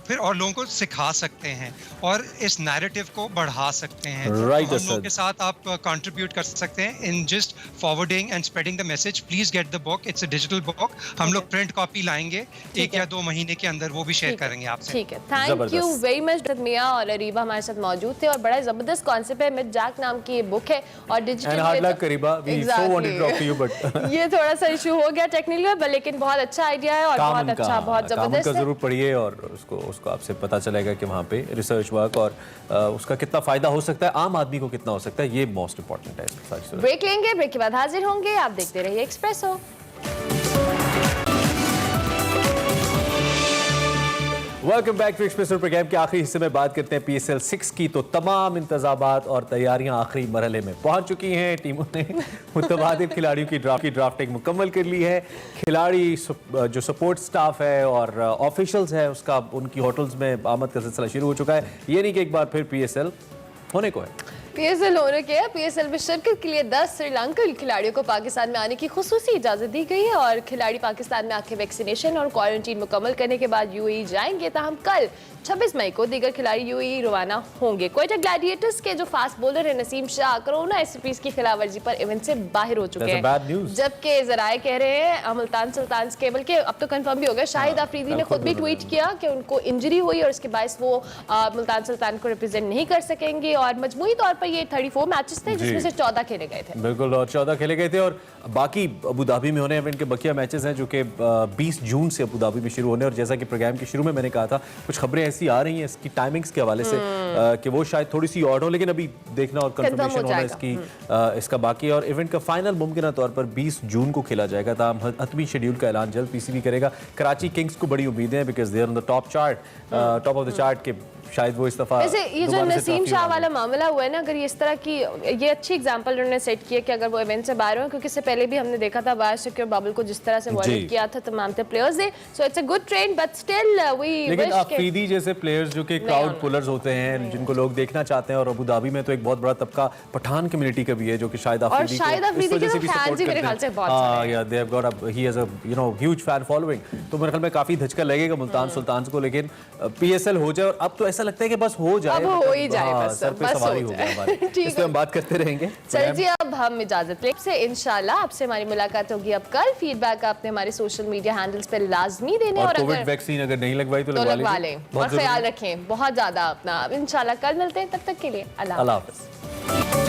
फिर और लोगों को सिखा सकते हैं और इस नैरेटिव को बढ़ा सकते हैं। हम लोगों के साथ आप कंट्रीब्यूट कर सकते हैं in just forwarding and spreading the message. Please get the book. It's a digital book. हम लोग प्रिंट कॉपी लाएंगे 1 या 2 महीने के अंदर, वो भी शेयर करेंगे आपसे। ठीक है, थैंक यू वेरी मच। मियां और अरीबा हमारे साथ मौजूद थे और बड़ा जबरदस्त कॉन्सेप्ट है। मिथ जैक नाम की ये बुक है और डिजिटल ये थोड़ा सा इशू हो गया टेक्निकल, लेकिन बहुत अच्छा आइडिया है और बहुत अच्छा, बहुत जबरदस्त है। जरूर पढ़िए और उसको आपसे पता चलेगा कि वहाँ पे रिसर्च वर्क और उसका कितना फायदा हो सकता है, आम आदमी को कितना हो सकता है, ये मोस्ट इंपॉर्टेंट है। ब्रेक लेंगे, ब्रेक के बाद हाजिर होंगे। आप देखते रहिए Expresso. Welcome back to Expresso. Program के आखिरी हिस्से में बात करते हैं PSL 6 की। तो तमाम इंतजामात और तैयारियां आखिरी मरहले में पहुंच चुकी हैं। टीमों ने मुतबादिल खिलाड़ियों की ड्राफ्टिंग मुकम्मल कर ली है। खिलाड़ी जो सपोर्ट स्टाफ है और ऑफिशियल्स है, उसका उनकी होटल्स में आमद का सिलसिला शुरू हो चुका है। ये नहीं कि एक बार फिर PSL होने को है। PSL होने के PSL में शिरकत के लिए 10 श्रीलंकन खिलाड़ियों को पाकिस्तान में आने की खुसूसी इजाज़त दी गई है और खिलाड़ी पाकिस्तान में आके वैक्सीनेशन और क्वारंटीन मुकम्मल करने के बाद UAE जाएंगे। ताहम कल 26 मई को दीगर खिलाड़ी UAE रवाना होंगे। क्वेटा ग्लैडिएटर्स के जो फास्ट बॉलर है नसीम शाह कोरोना SOPs की खिलाफवर्जी पर इवेंट से बाहर हो चुके हैं, जबकि जराए कह रहे हैं मुल्तान सुल्तान केबल के, अब तो कंफर्म भी हो गया, शाहिद अफरीदी ने खुद भी ट्वीट किया कि उनको इंजरी हुई और उसके बायस वो मुल्तान सुल्तान को रिप्रेजेंट नहीं कर सकेंगे। और मजमूई तौर पर ये 34 मैचेस थे जिसमें से 14 खेले गए थे। बिल्कुल, और 14 खेले गए थे और बाकी अबू धाबी में होने इवेंट के बकिया मैचेस हैं जो कि 20 जून से अबू धाबी में शुरू होने। और जैसा कि प्रोग्राम के शुरू में मैंने कहा था, कुछ खबरें ऐसी आ रही हैं इसकी टाइमिंग्स के हवाले से कि वो शायद थोड़ी सी ऑड हो, लेकिन अभी देखना और कंफर्मेशन होना इसका बाकी है। और इवेंट का फाइनल मुमकिन तौर पर 20 जून को खेला जाएगा। ताहम हतमी शेड्यूल का ऐलान जल्द PCB करेगा। कराची किंग्स को बड़ी उम्मीदें हैं because they are on the top of the chart के शायद वो इस दफा। वैसे ये जो नसीम शाह वाला मामला हुआ है ना, अगर ये इस तरह की, ये अच्छी एग्जांपल उन्होंने सेट किया कि अगर वो इवेंट से बाहर हो, क्योंकि इससे पहले भी हमने देखा था बाहर सिक्योर बबल को जिस तरह से वॉलेट किया था तमाम प्लेयर्स ने। So it's a good trend but still we लेकिन अफरीदी जैसे प्लेयर्स जो कि क्राउड पुलर्स होते हैं, जिनको लोग देखना चाहते हैं, और अबू धाबी में तो एक बहुत बड़ा तबका पठान कम्युनिटी का भी है जो कि शायद अफरीदी के सपोर्ट करते हैं। हां, या they have got he has a huge fan following. तो मेरे ख्याल में काफी धचका लगेगा मुल्तान सुल्तान को, लेकिन PSL हो जाए और अब तो ऐसा लगता है कि बस हो जाए, अब हो ही जाए, बस सर पे सवारी हो जाए हमारी। इस पे हम बात करते रहेंगे। चलिए जी, अब हम इजाजत लें से, इंशाल्लाह आपसे हमारी मुलाकात होगी अब कल। फीडबैक आपने हमारे सोशल मीडिया हैंडल्स पे लाजमी देने और कोविड वैक्सीन अगर नहीं लगवाई तो लगवा लें और ख्याल रखें बहुत ज्यादा अपना। इंशाल्लाह कल मिलते हैं, तब तक के लिए अल्लाह हाफ़िज़।